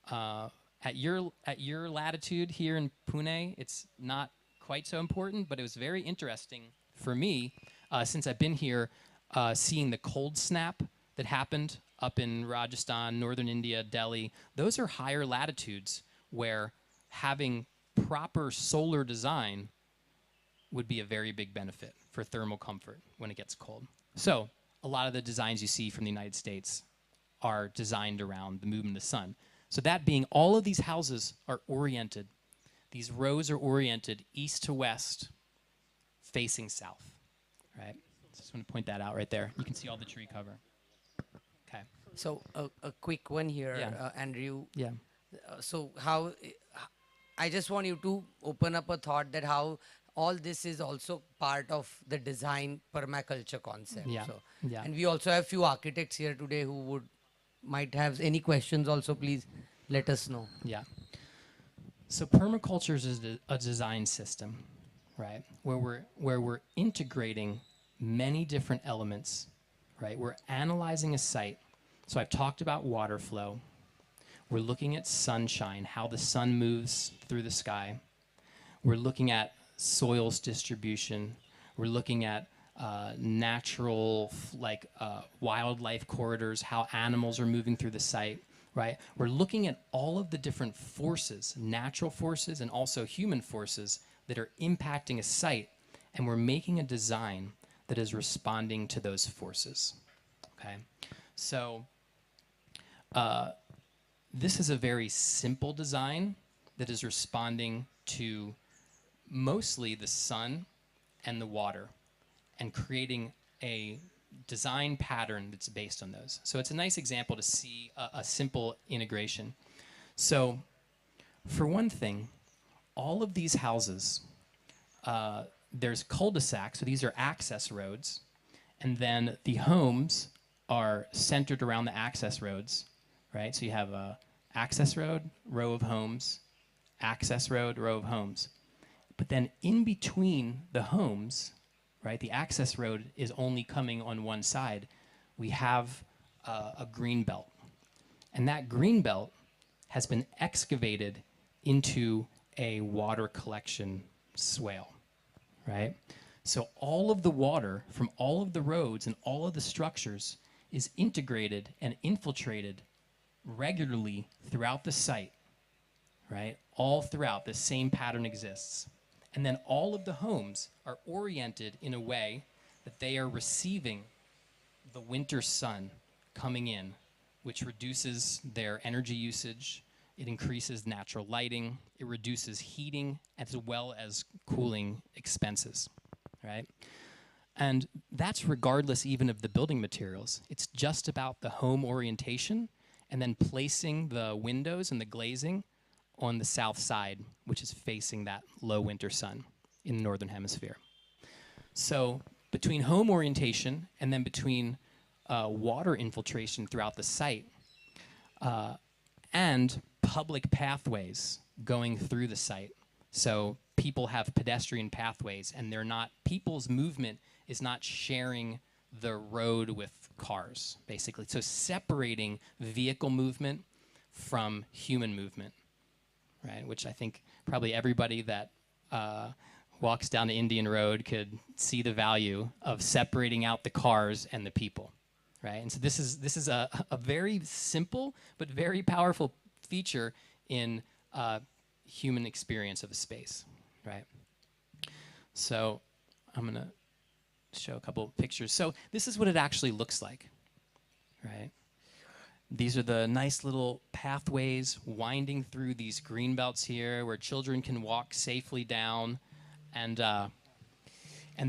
At your latitude here in Pune, it's not quite so important, but it was very interesting for me, since I've been here, seeing the cold snap that happened up in Rajasthan, northern India, Delhi. Those are higher latitudes where having proper solar design would be a very big benefit for thermal comfort when it gets cold. So a lot of the designs you see from the United States are designed around the movement of the sun. So that being, all of these houses are oriented. These rows are oriented east to west, facing south, right? Just want to point that out right there. You can see all the tree cover. Okay. So a quick one here, Yeah. Andrew. Yeah. So how I just want you to open up a thought that how all this is also part of the design permaculture concept. Yeah. So, Yeah. and we also have few architects here today who would might have any questions. Also, please let us know. Yeah. So permaculture is a design system, right? Where we're integrating many different elements, right? We're analyzing a site. So I've talked about water flow. We're looking at sunshine, how the sun moves through the sky. We're looking at soils distribution. We're looking at natural, wildlife corridors, how animals are moving through the site, right? We're looking at all of the different forces, natural forces and also human forces that are impacting a site, and we're making a design that is responding to those forces, okay? So this is a very simple design that is responding to mostly the sun and the water, and creating a design pattern that's based on those. So it's a nice example to see a simple integration. So, for one thing, all of these houses, there's cul-de-sacs, so these are access roads, and then the homes are centered around the access roads, right? So you have a access road, row of homes, access road, row of homes. But then in between the homes, right, the access road is only coming on one side. We have a green belt. And that green belt has been excavated into a water collection swale, right? So all of the water from all of the roads and all of the structures is integrated and infiltrated regularly throughout the site, right? All throughout, the same pattern exists. And then all of the homes are oriented in a way that they are receiving the winter sun coming in, which reduces their energy usage. It increases natural lighting. It reduces heating as well as cooling expenses, right? And that's regardless even of the building materials. It's just about the home orientation and then placing the windows and the glazing on the south side, which is facing that low winter sun in the northern hemisphere. So between home orientation and then between water infiltration throughout the site and public pathways going through the site. So people have pedestrian pathways and they're not, people's movement is not sharing the road with cars, basically. So separating vehicle movement from human movement, right? Which I think probably everybody that walks down the Indian Road could see the value of separating out the cars and the people, right? And so this is a very simple but very powerful feature in human experience of a space, right? So I'm gonna show a couple pictures. So this is what it actually looks like, right? These are the nice little pathways winding through these green belts here where children can walk safely down. And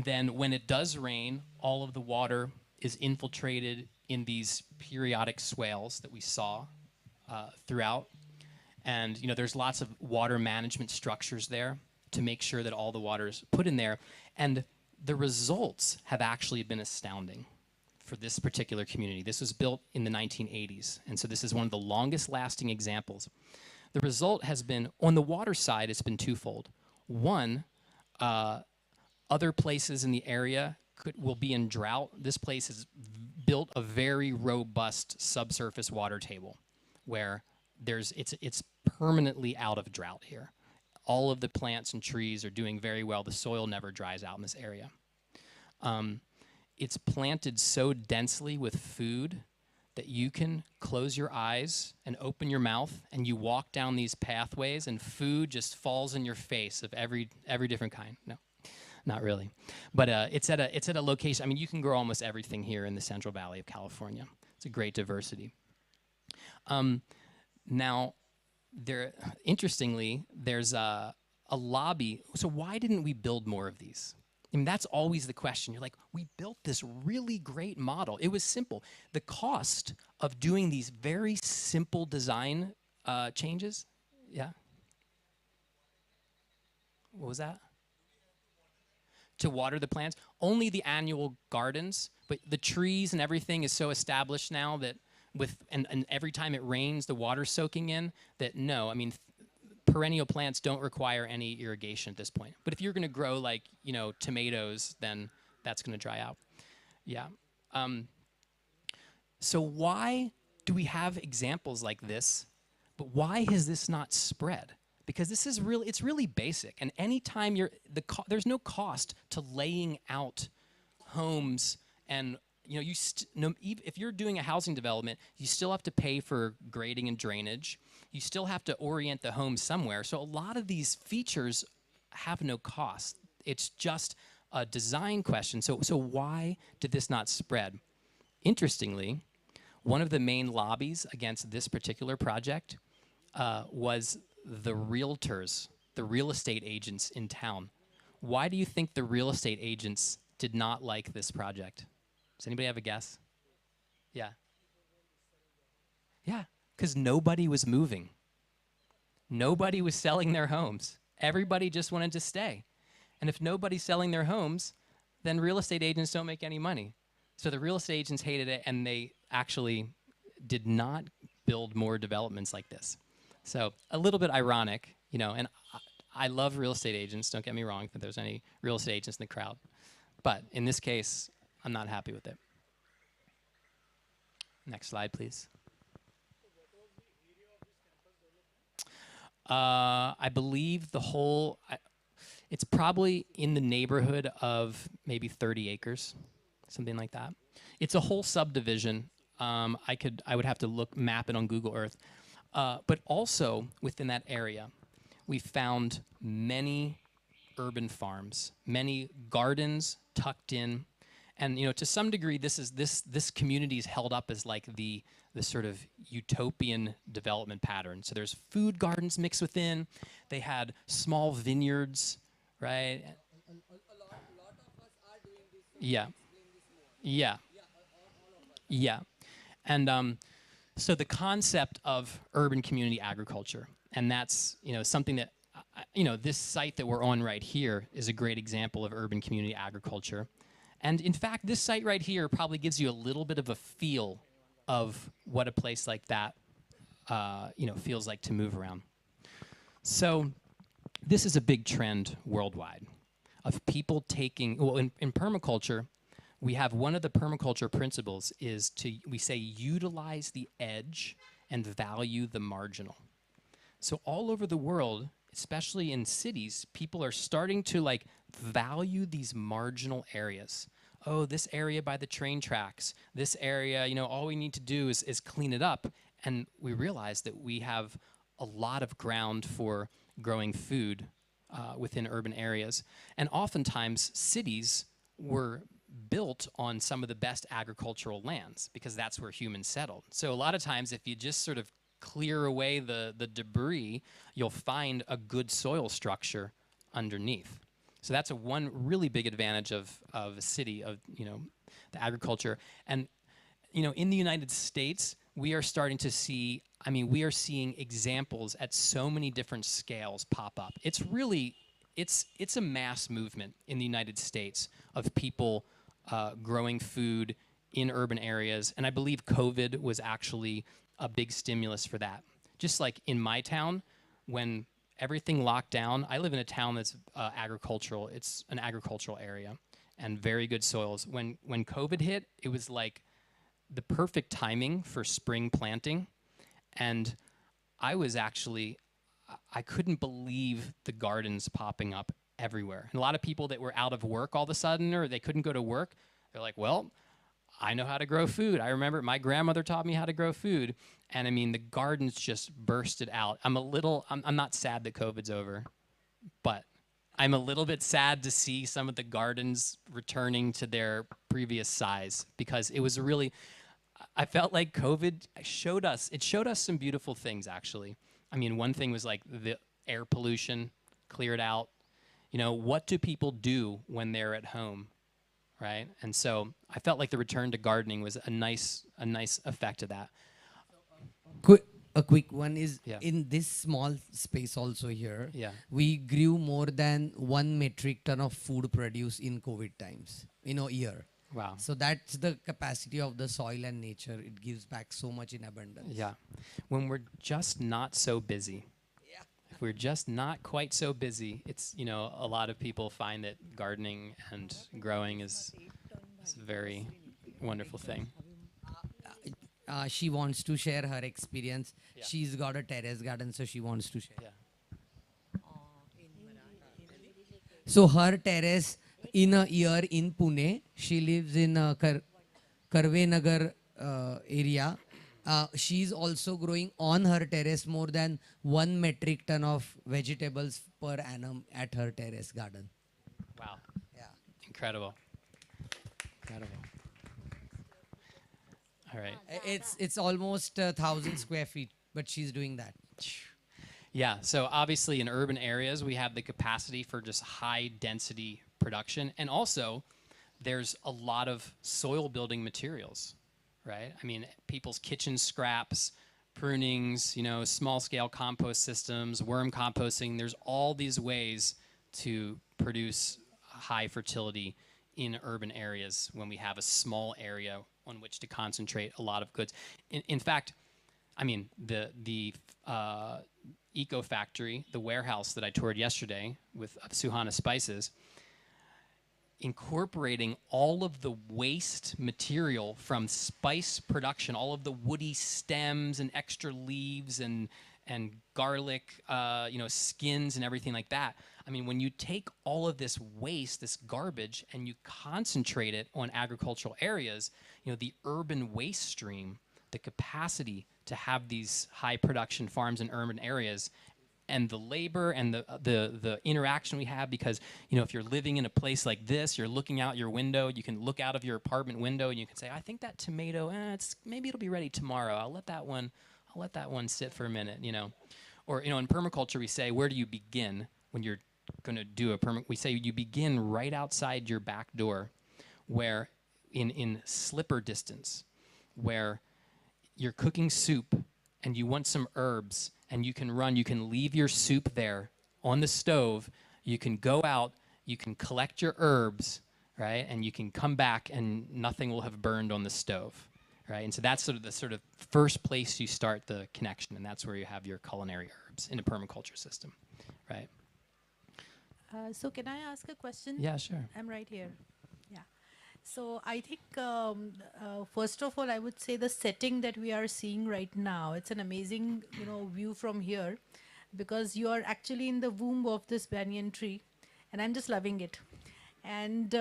then when it does rain, all of the water is infiltrated in these periodic swales that we saw throughout. And there's lots of water management structures there to make sure that all the water is put in there. And the results have actually been astounding for this particular community. This was built in the 1980s, and so this is one of the longest lasting examples. The result has been, on the water side, it's been twofold. One, other places in the area will be in drought. This place has built a very robust subsurface water table where it's permanently out of drought here. All of the plants and trees are doing very well. The soil never dries out in this area. It's planted so densely with food that you can close your eyes and open your mouth and you walk down these pathways and food just falls in your face of every different kind. No, not really. But it's at a location. I mean, you can grow almost everything here in the Central Valley of California. It's a great diversity. Now, interestingly, there's a lobby. So why didn't we build more of these? I mean, that's always the question. You're like, we built this really great model. It was simple. The cost of doing these very simple design changes, yeah? What was that? To water the plants? Only the annual gardens, but the trees and everything is so established now that and every time it rains, the water's soaking in, that no, I mean, perennial plants don't require any irrigation at this point. But if you're going to grow like, tomatoes, then that's going to dry out. Yeah. So why do we have examples like this, but why has this not spread? Because this is it's really basic. And anytime there's no cost to laying out homes and if you're doing a housing development, you still have to pay for grading and drainage. You still have to orient the home somewhere. So a lot of these features have no cost. It's just a design question. So why did this not spread? Interestingly, one of the main lobbies against this particular project was the realtors the real estate agents in town. Why do you think the real estate agents did not like this project? Does anybody have a guess? Yeah. Yeah, because nobody was moving. Nobody was selling their homes. Everybody just wanted to stay. And if nobody's selling their homes, then real estate agents don't make any money. So the real estate agents hated it, and they actually did not build more developments like this. So a little bit ironic, and I love real estate agents. Don't get me wrong, if there's any real estate agents in the crowd. But in this case, I'm not happy with it. Next slide, please. I believe it's probably in the neighborhood of maybe 30 acres, something like that. It's a whole subdivision. I would have to map it on Google Earth. But also within that area, we found many urban farms, many gardens tucked in, and to some degree, this community is held up as like the sort of utopian development pattern. So there's food gardens mixed within. They had small vineyards, right? Yeah, yeah, yeah, and so the concept of urban community agriculture, and that's something that this site that we're on right here is a great example of urban community agriculture. And in fact, this site right here probably gives you a little bit of a feel of what a place like that feels like to move around. So this is a big trend worldwide of people taking, well, in permaculture, we have one of the permaculture principles is we say utilize the edge and value the marginal. So all over the world, especially in cities, people are starting to like value these marginal areas. Oh, this area by the train tracks, this area, all we need to do is clean it up. And we realize that we have a lot of ground for growing food within urban areas. And oftentimes, cities were built on some of the best agricultural lands because that's where humans settled. So a lot of times, if you just sort of clear away the debris, you'll find a good soil structure underneath. So that's one really big advantage of a city, of the agriculture. And in the United States, we are starting to see, we are seeing examples at so many different scales pop up. It's really, it's a mass movement in the United States of people growing food in urban areas. And I believe COVID was actually a big stimulus for that. Just like in my town, when everything locked down, I live in a town that's agricultural. It's an agricultural area and very good soils. When COVID hit, it was like the perfect timing for spring planting. And I couldn't believe the gardens popping up everywhere. And a lot of people that were out of work all of a sudden, or they couldn't go to work, they're like, well, I know how to grow food. I remember my grandmother taught me how to grow food. And the gardens just bursted out. I'm not sad that COVID's over, but I'm a little bit sad to see some of the gardens returning to their previous size, because it was really, I felt like COVID showed us some beautiful things, actually. One thing was like the air pollution cleared out. What do people do when they're at home? Right? And so I felt like the return to gardening was a nice effect of that. A quick one is, Yeah. in this small space also here, Yeah. we grew more than 1 metric ton of food produce in COVID times in a year. Wow. So that's the capacity of the soil and nature. It gives back so much in abundance. Yeah. When we're just not so busy. Yeah. If we're just not quite so busy, it's, a lot of people find that gardening and growing is a very wonderful thing. She wants to share her experience. Yeah. She's got a terrace garden, so she wants to share. Yeah. So her terrace in a year in Pune, she lives in Karve Nagar area. She's also growing on her terrace more than 1 metric ton of vegetables per annum at her terrace garden. Wow. Yeah. Incredible. Incredible. All right. It's almost 1,000 square feet, but she's doing that. Yeah, so obviously in urban areas, we have the capacity for just high density production. And also, there's a lot of soil building materials, right? I mean, people's kitchen scraps, prunings, small scale compost systems, worm composting. There's all these ways to produce high fertility in urban areas when we have a small area on which to concentrate a lot of goods. In fact, I mean, the eco factory, the warehouse that I toured yesterday with Suhana Spices, incorporating all of the waste material from spice production, all of the woody stems and extra leaves and garlic, skins and everything like that. I mean, when you take all of this waste, this garbage, and you concentrate it on agricultural areas, the urban waste stream, the capacity to have these high production farms in urban areas and the labor and the interaction we have, because if you're living in a place like this, you're looking out your window, you can look out of your apartment window and you can say, I think that tomato, maybe it'll be ready tomorrow. I'll let that one sit for a minute. Or in permaculture we say, where do you begin when you're going to do a perma? We say you begin right outside your back door, where in slipper distance, where you're cooking soup and you want some herbs, and you can leave your soup there on the stove, you can go out, you can collect your herbs, right? And you can come back and nothing will have burned on the stove, right? And so that's the first place you start the connection, and that's where you have your culinary herbs in a permaculture system, right? So can I ask a question? Yeah, sure. I'm right here. Yeah. So I think first of all, I would say the setting that we are seeing right now, it's an amazing, view from here, because you are actually in the womb of this banyan tree, and I'm just loving it. And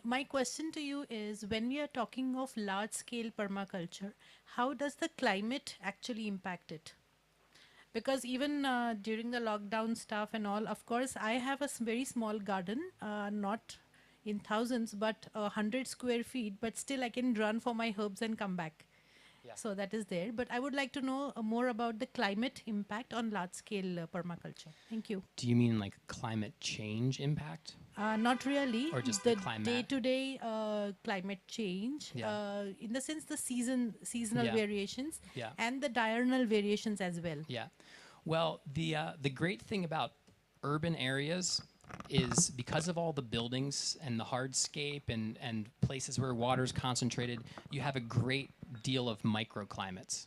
my question to you is, when we are talking of large scale permaculture, how does the climate actually impact it? Because even during the lockdown stuff and all, of course, I have a very small garden, not in thousands, but 100 square feet, but still I can run for my herbs and come back. Yeah. So that is there. But I would like to know more about the climate impact on large scale permaculture. Thank you. Do you mean like climate change impact, Not really. or just the The climate? day-to-day climate change, Yeah. in the sense the seasonal Yeah. variations Yeah. and the diurnal variations as well. Yeah. Well, the great thing about urban areas is, because of all the buildings and the hardscape and places where water is concentrated, you have a great deal of microclimates,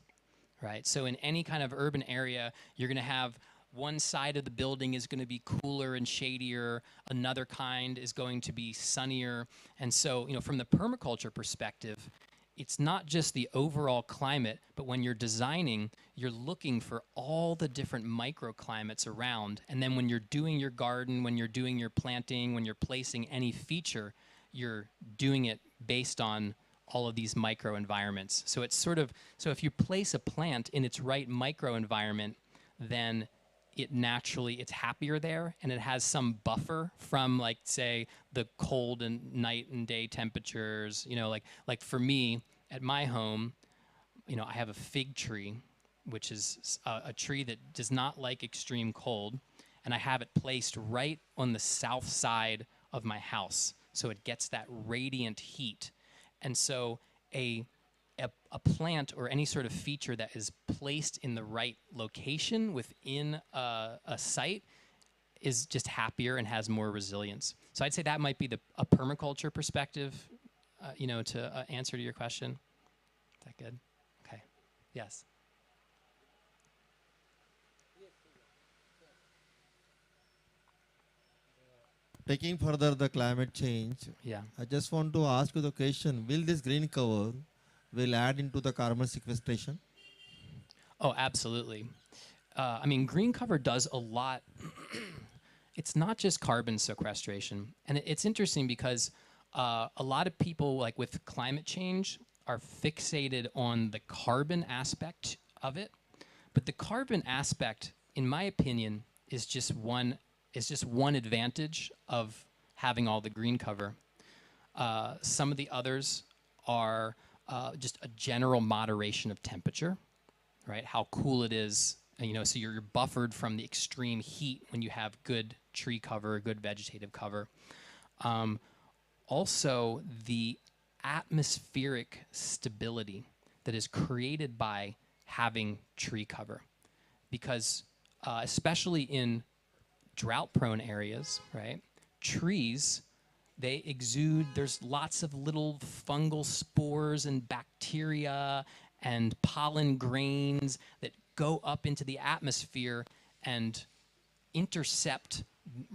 right? So in any kind of urban area, you're going to have one side of the building is going to be cooler and shadier, another kind is going to be sunnier. And so, from the permaculture perspective, it's not just the overall climate, but when you're designing, you're looking for all the different microclimates around. And then when you're doing your garden, when you're doing your planting, when you're placing any feature, you're doing it based on all of these microenvironments. So so if you place a plant in its right microenvironment, then it's happier there, and it has some buffer from, like, say, the cold and night and day temperatures. Like for me at my home, I have a fig tree, which is a tree that does not like extreme cold, and I have it placed right on the south side of my house, so it gets that radiant heat. And so a plant or any sort of feature that is placed in the right location within a site is just happier and has more resilience. So I'd say that might be a permaculture perspective, to answer to your question. Is that good? Okay. Yes. Taking further the climate change, Yeah. I just want to ask you the question, will this green cover will add into the carbon sequestration? Oh, absolutely. I mean, green cover does a lot. It's not just carbon sequestration. And it's interesting because a lot of people, like with climate change, are fixated on the carbon aspect of it. But the carbon aspect, in my opinion, is just one advantage of having all the green cover. Some of the others are just a general moderation of temperature, right? How cool it is So you're buffered from the extreme heat when you have good tree cover, good vegetative cover. Um, Also, the atmospheric stability that is created by having tree cover, because especially in drought-prone areas, right? Trees, they exude, there's lots of little fungal spores and bacteria and pollen grains that go up into the atmosphere and intercept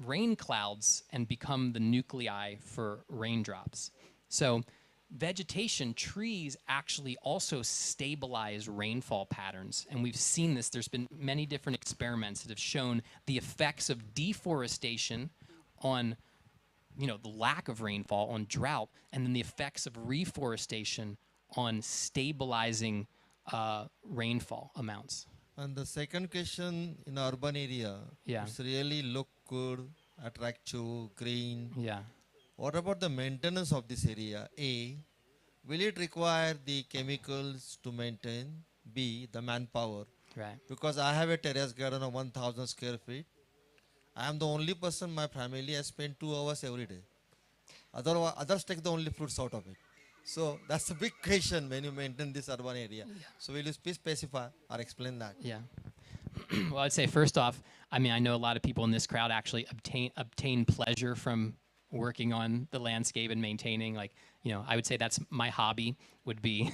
rain clouds and become the nuclei for raindrops. So vegetation, trees actually also stabilize rainfall patterns. And we've seen this. There's been many different experiments that have shown the effects of deforestation on the lack of rainfall, on drought, and then the effects of reforestation on stabilizing rainfall amounts. And the second question, in urban area, Yeah. it's really look good, attractive, green. Yeah. What about the maintenance of this area? A, will it require the chemicals to maintain? B, the manpower. Right. Because I have a terrace garden of 1000 square feet. I am the only person in my family. I spend 2 hours every day. Others take the only fruits out of it. So that's a big question when you maintain this urban area. So will you please specify or explain that? Yeah. Well, I'd say first off, I mean, I know a lot of people in this crowd actually obtain pleasure from working on the landscape and maintaining. Like, I would say that's my hobby, would be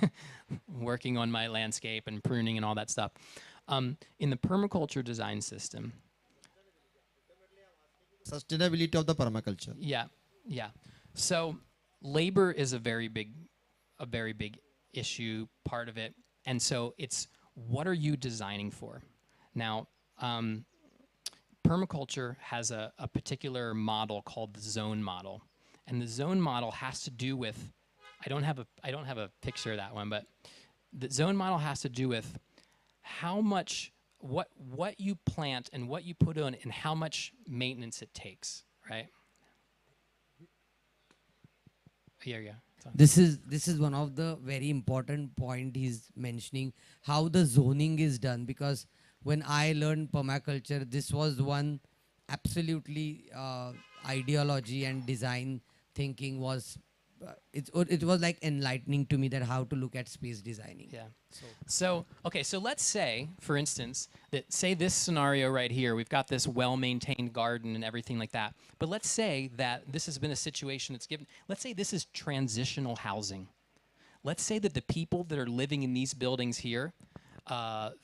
working on my landscape and pruning and all that stuff. In the permaculture design system, Sustainability of the permaculture. yeah, yeah. So labor is a very big issue, part of it. And so it's, what are you designing for? Now, permaculture has a particular model called the zone model. And the zone model has to do with, I don't have a picture of that one, but the zone model has to do with how much, what you plant and what you put on and how much maintenance it takes, right? Here you go. This is one of the very important point he's mentioning, how the zoning is done. Because when I learned permaculture, this was one absolutely ideology and design thinking was it was like enlightening to me, that how to look at space designing. Yeah. So let's say, for instance, that say this scenario right here, we've got this well-maintained garden and everything like that. But let's say that this has been a situation that's given, let's say this is transitional housing. Let's say that the people that are living in these buildings here,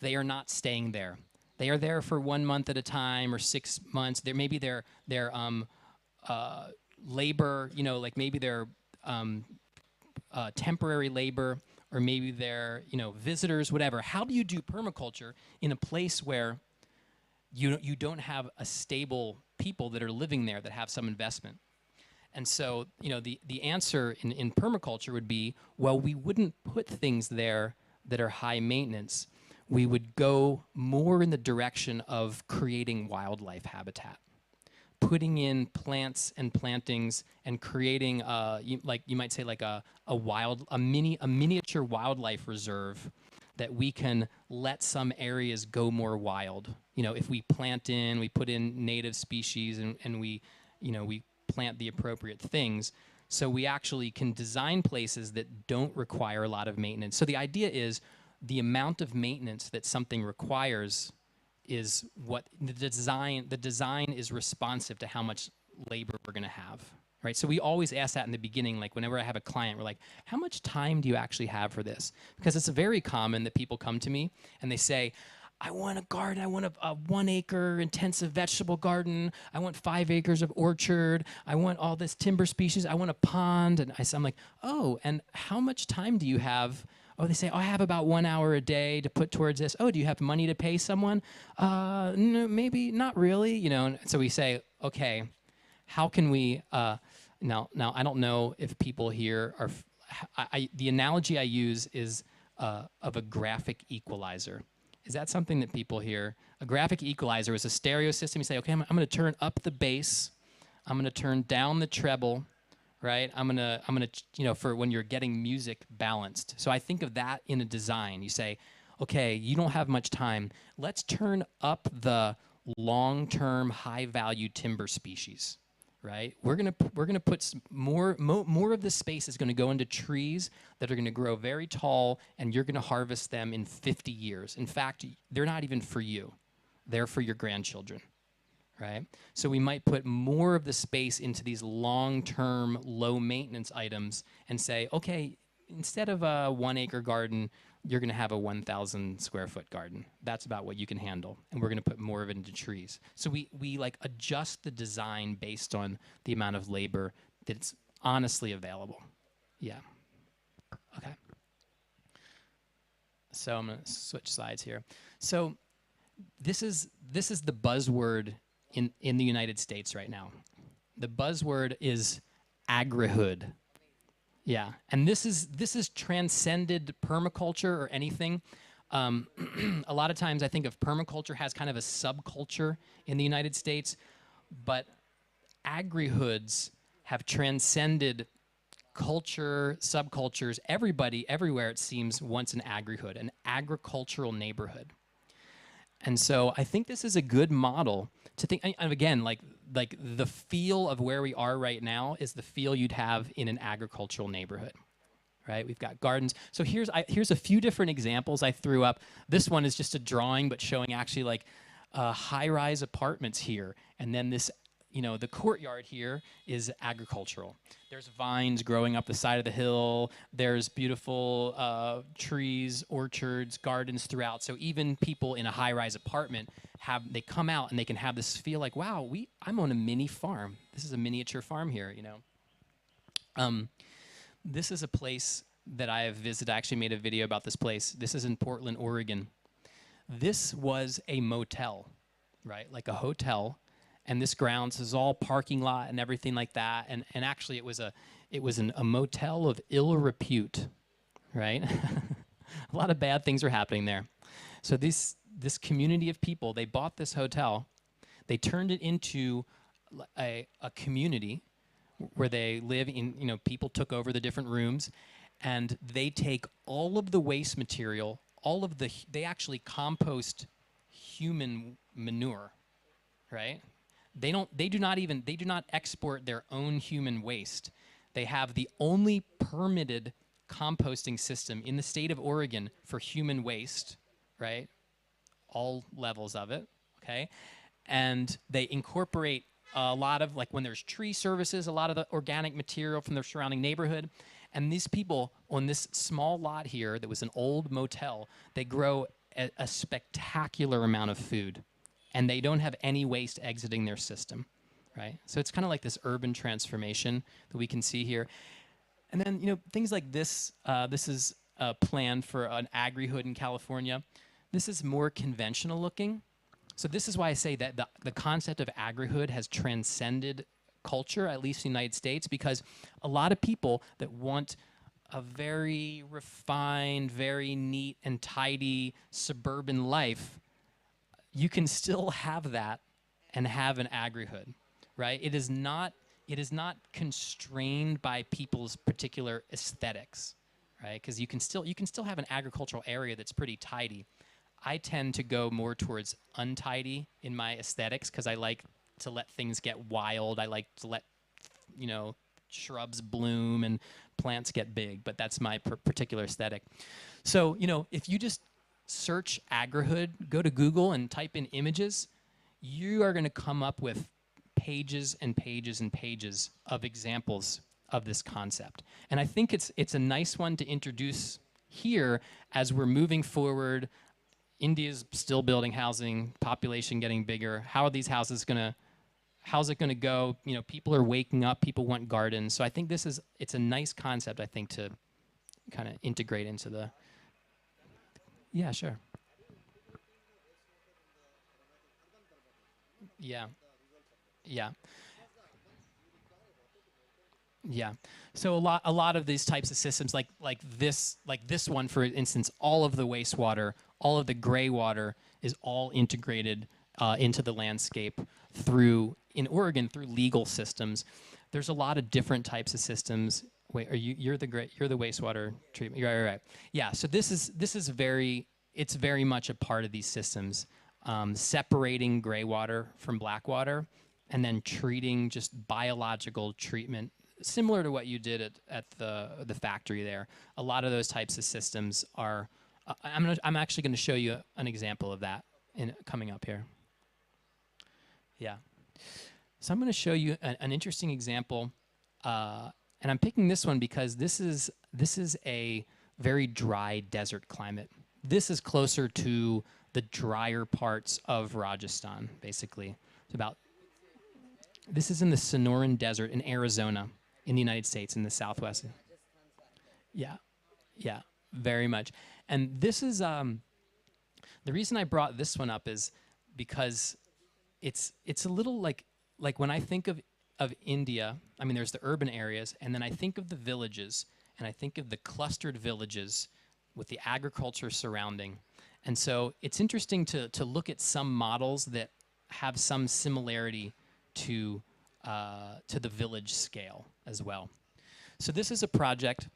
they are not staying there. They are there for 1 month at a time or 6 months. Maybe they're labor, like maybe they're temporary labor, or maybe they're visitors, whatever. How do you do permaculture in a place where you don't have a stable people that are living there that have some investment? And so the answer in permaculture would be, well, we wouldn't put things there that are high maintenance. We would go more in the direction of creating wildlife habitat, putting in plants and plantings and creating, you might say, like a miniature wildlife reserve that we can let some areas go more wild. If we we put in native species and we plant the appropriate things, so we actually can design places that don't require a lot of maintenance. So the idea is the amount of maintenance that something requires is what the design is responsive to how much labor we're going to have, right? So we always ask that in the beginning, like whenever I have a client, we're like, how much time do you actually have for this? Because it's very common that people come to me and they say, I want a garden, I want a 1 acre intensive vegetable garden, I want 5 acres of orchard, I want all this timber species, I want a pond. And I'm like, oh, and how much time do you have? Oh, they say, oh, I have about 1 hour a day to put towards this. Oh, do you have money to pay someone? No, maybe not really. And so we say, okay, how can we? Now, I don't know if people here are. The analogy I use is of a graphic equalizer. Is that something that people hear? A graphic equalizer is a stereo system. You say, okay, I'm going to turn up the bass. I'm going to turn down the treble. Right? I'm gonna, for when you're getting music balanced. So I think of that in a design. You say, okay, you don't have much time. Let's turn up the long-term high-value timber species, right? We're gonna put more of the space is gonna go into trees that are gonna grow very tall, and you're gonna harvest them in 50 years. In fact, they're not even for you; they're for your grandchildren, right? So we might put more of the space into these long-term, low-maintenance items and say, okay, instead of a 1 acre garden, you're going to have a 1,000 square foot garden. That's about what you can handle, and we're going to put more of it into trees. So we like adjust the design based on the amount of labor that's honestly available. Yeah. Okay. So I'm going to switch slides here. So this is the buzzword in the United States right now. The buzzword is agrihood. Yeah, and this is transcended permaculture or anything. A lot of times I think of permaculture has kind of a subculture in the United States, but agrihoods have transcended culture, subcultures. Everybody, everywhere it seems, wants an agrihood, an agricultural neighborhood. And so I think this is a good model to think. And again, like the feel of where we are right now is the feel you'd have in an agricultural neighborhood, right? We've got gardens. So here's a few different examples I threw up. This one is just a drawing, but showing actually like high-rise apartments here, and then this. The courtyard here is agricultural. There's vines growing up the side of the hill. There's beautiful trees, orchards, gardens throughout. So even people in a high-rise apartment they come out and they can have this feel like, wow, I'm on a mini farm. This is a miniature farm here, This is a place that I have visited. I actually made a video about this place. This is in Portland, Oregon. This was a motel, right? Like a hotel. And this grounds is all parking lot and everything like that. And actually it was a motel of ill repute, right? A lot of bad things were happening there. So this community of people, they bought this hotel, they turned it into a community where they live in, people took over the different rooms, and they take all of the waste material, they actually compost human manure, right? They do not export their own human waste. They have the only permitted composting system in the state of Oregon for human waste, right? All levels of it, okay? And they incorporate a lot of, like when there's tree services, a lot of the organic material from their surrounding neighborhood. And these people on this small lot here that was an old motel, they grow a spectacular amount of food. And they don't have any waste exiting their system, right? So it's kind of like this urban transformation that we can see here. And then, things like this, this is a plan for an agri-hood in California. This is more conventional looking. So this is why I say that the concept of agri-hood has transcended culture, at least in the United States, because a lot of people that want a very refined, very neat and tidy suburban life, you can still have that and have an agri-hood, right? It is not constrained by people's particular aesthetics, right? Because you can still have an agricultural area that's pretty tidy. I tend to go more towards untidy in my aesthetics because I like to let things get wild. I like to let shrubs bloom and plants get big, but that's my particular aesthetic. So if you just search agri-hood, go to Google and type in images, you are going to come up with pages and pages and pages of examples of this concept. And I think it's a nice one to introduce here as we're moving forward. India's still building housing, population getting bigger. How's it going to go? People are waking up, people want gardens. So I think it's a nice concept, I think, to kind of integrate into the. Yeah, sure. Yeah. Yeah. Yeah. So a lot of these types of systems, like this one, for instance, all of the wastewater, all of the gray water is all integrated into the landscape in Oregon through legal systems. There's a lot of different types of systems. Wait, you're the wastewater treatment. You're right. Yeah. So this is very it's very much a part of these systems, separating gray water from black water, and then treating just biological treatment, similar to what you did at the factory there. A lot of those types of systems are. I'm actually going to show you an example of that coming up here. Yeah. So I'm going to show you an interesting example, and I'm picking this one because this is a very dry desert climate. This is closer to the drier parts of Rajasthan, basically. It's about. This is in the Sonoran Desert in Arizona, in the United States, in the Southwest. Yeah, yeah, very much. And this is the reason I brought this one up is because it's a little like when I think of India. I mean, there's the urban areas, and then I think of the villages, and I think of the clustered villages with the agriculture surrounding. And so it's interesting to look at some models that have some similarity to the village scale as well. So this is a project.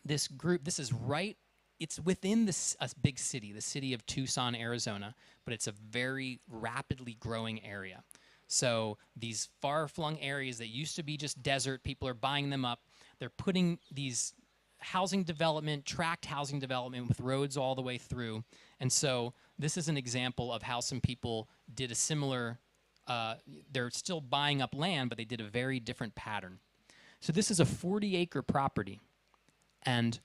This group, this is right, it's within this a big city, the city of Tucson, Arizona, but it's a very rapidly growing area. So these far-flung areas that used to be just desert, people are buying them up. They're putting these housing development, tract housing development with roads all the way through. And so this is an example of how some people did a similar, they're still buying up land, but they did a very different pattern. So this is a 40-acre property. And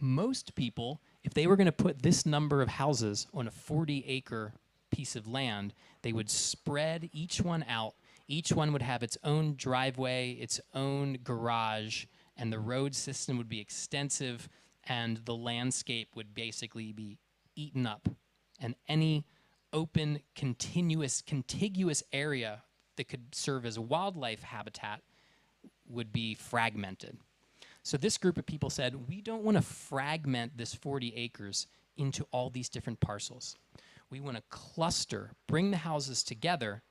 most people, if they were going to put this number of houses on a 40-acre piece of land, they would spread each one out. Each one would have its own driveway, its own garage, and the road system would be extensive, and the landscape would basically be eaten up. And any open, contiguous area that could serve as wildlife habitat would be fragmented. So this group of people said, we don't want to fragment this 40 acres into all these different parcels. We want to cluster, bring the houses together,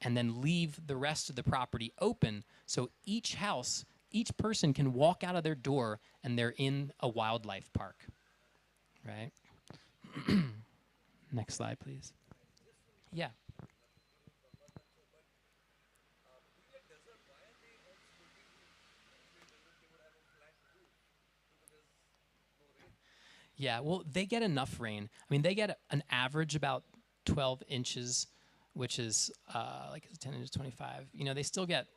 and then leave the rest of the property open so each house, each person can walk out of their door and they're in a wildlife park, right? Next slide, please. Yeah. Yeah, well, they get enough rain. I mean, they get an average about 12 inches, which is like 10 inches, 25. You know, they still get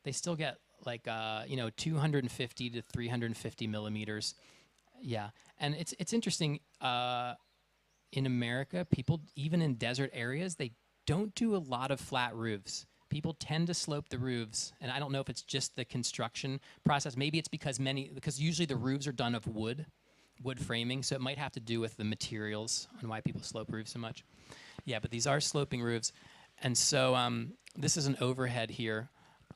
like 250 to 350 millimeters. Yeah, and it's interesting. In America, people even in desert areas, they don't do a lot of flat roofs. People tend to slope the roofs, and I don't know if it's just the construction process. Maybe it's because usually the roofs are done of wood framing, so it might have to do with the materials and why people slope roofs so much. Yeah, but these are sloping roofs. And so this is an overhead here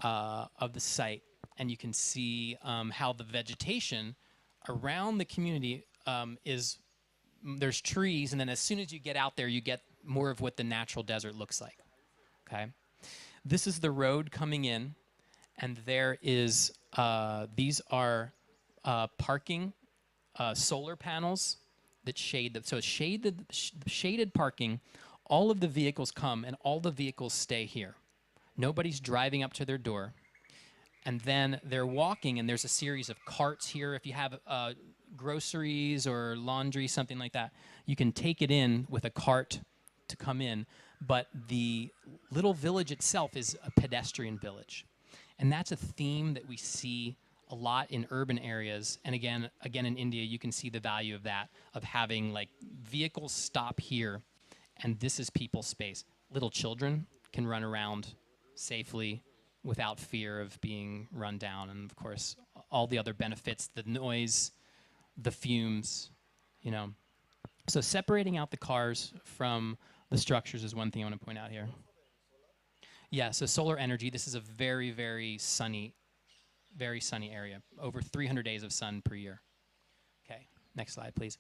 of the site, and you can see how the vegetation around the community there's trees, and then as soon as you get out there, you get more of what the natural desert looks like, okay? This is the road coming in, and there is, these are parking solar panels that shade so it's shaded parking. All of the vehicles come and all the vehicles stay here. Nobody's driving up to their door. And then they're walking, and there's a series of carts here. If you have groceries or laundry, something like that, you can take it in with a cart to come in. But the little village itself is a pedestrian village. And that's a theme that we see a lot in urban areas. And again in India, you can see the value of that, of having like vehicles stop here, and this is people's space. Little children can run around safely without fear of being run down. And of course, all the other benefits, the noise, the fumes, you know. So separating out the cars from the structures is one thing I want to point out here. Yeah, so solar energy, this is a very, very sunny area. Over 300 days of sun per year. Okay, next slide, please.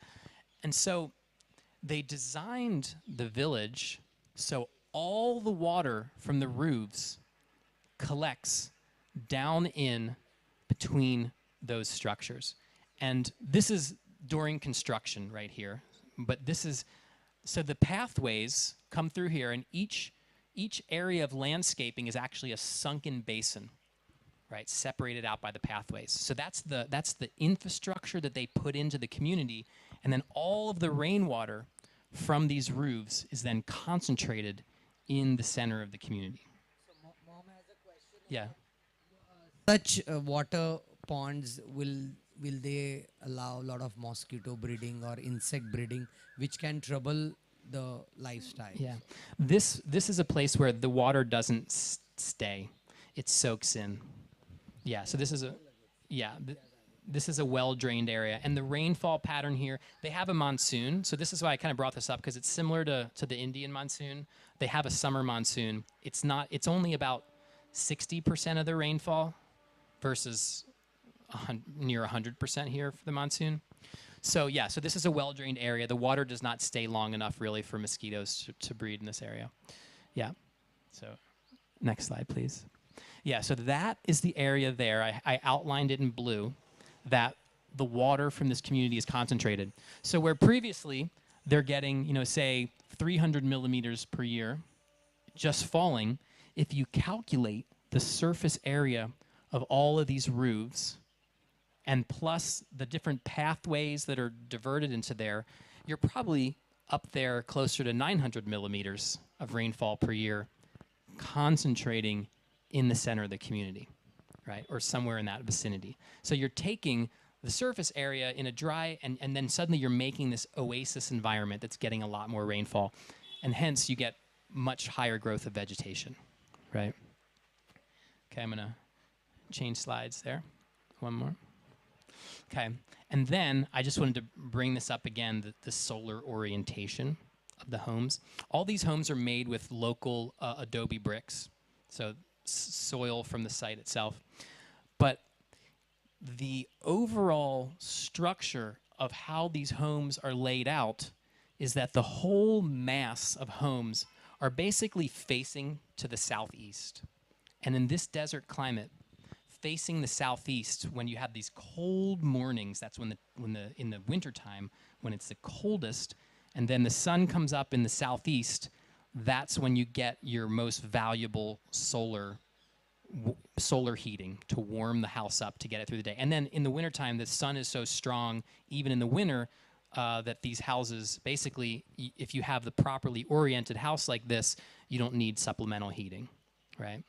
And so they designed the village so all the water from the roofs collects down in between those structures. And this is during construction right here. But this is, so the pathways come through here, and each area of landscaping is actually a sunken basin, right, separated out by the pathways. So that's the infrastructure that they put into the community, and then all of the rainwater from these roofs is then concentrated in the center of the community. Yeah. Such water ponds will they allow a lot of mosquito breeding or insect breeding, which can trouble the lifestyle? Yeah. This is a place where the water doesn't stay. It soaks in. Yeah, so this is a yeah, this is a well-drained area, and the rainfall pattern here, they have a monsoon. So this is why I kind of brought this up, because it's similar to the Indian monsoon. They have a summer monsoon. It's only about 60% of the rainfall versus near 100% here for the monsoon. So yeah, so this is a well-drained area. The water does not stay long enough really for mosquitoes to breed in this area. Yeah. So next slide, please. Yeah, so that is the area there. I outlined it in blue, that the water from this community is concentrated. So where previously they're getting, say 300 millimeters per year, just falling, if you calculate the surface area of all of these roofs, and plus the different pathways that are diverted into there, you're probably up there closer to 900 millimeters of rainfall per year, concentrating in the center of the community, right? Or somewhere in that vicinity. So you're taking the surface area in a dry, and then suddenly you're making this oasis environment that's getting a lot more rainfall. And hence you get much higher growth of vegetation, right? Okay, I'm gonna change slides there. One more. Okay, and then I just wanted to bring this up again, the solar orientation of the homes. All these homes are made with local adobe bricks, so soil from the site itself. But the overall structure of how these homes are laid out is that the whole mass of homes are basically facing to the southeast. And in this desert climate, facing the southeast, when you have these cold mornings, that's when in the wintertime, when it's the coldest, and then the sun comes up in the southeast, that's when you get your most valuable solar heating to warm the house up to get it through the day. And then in the wintertime, the sun is so strong, even in the winter, that these houses, basically, if you have the properly oriented house like this, you don't need supplemental heating, right?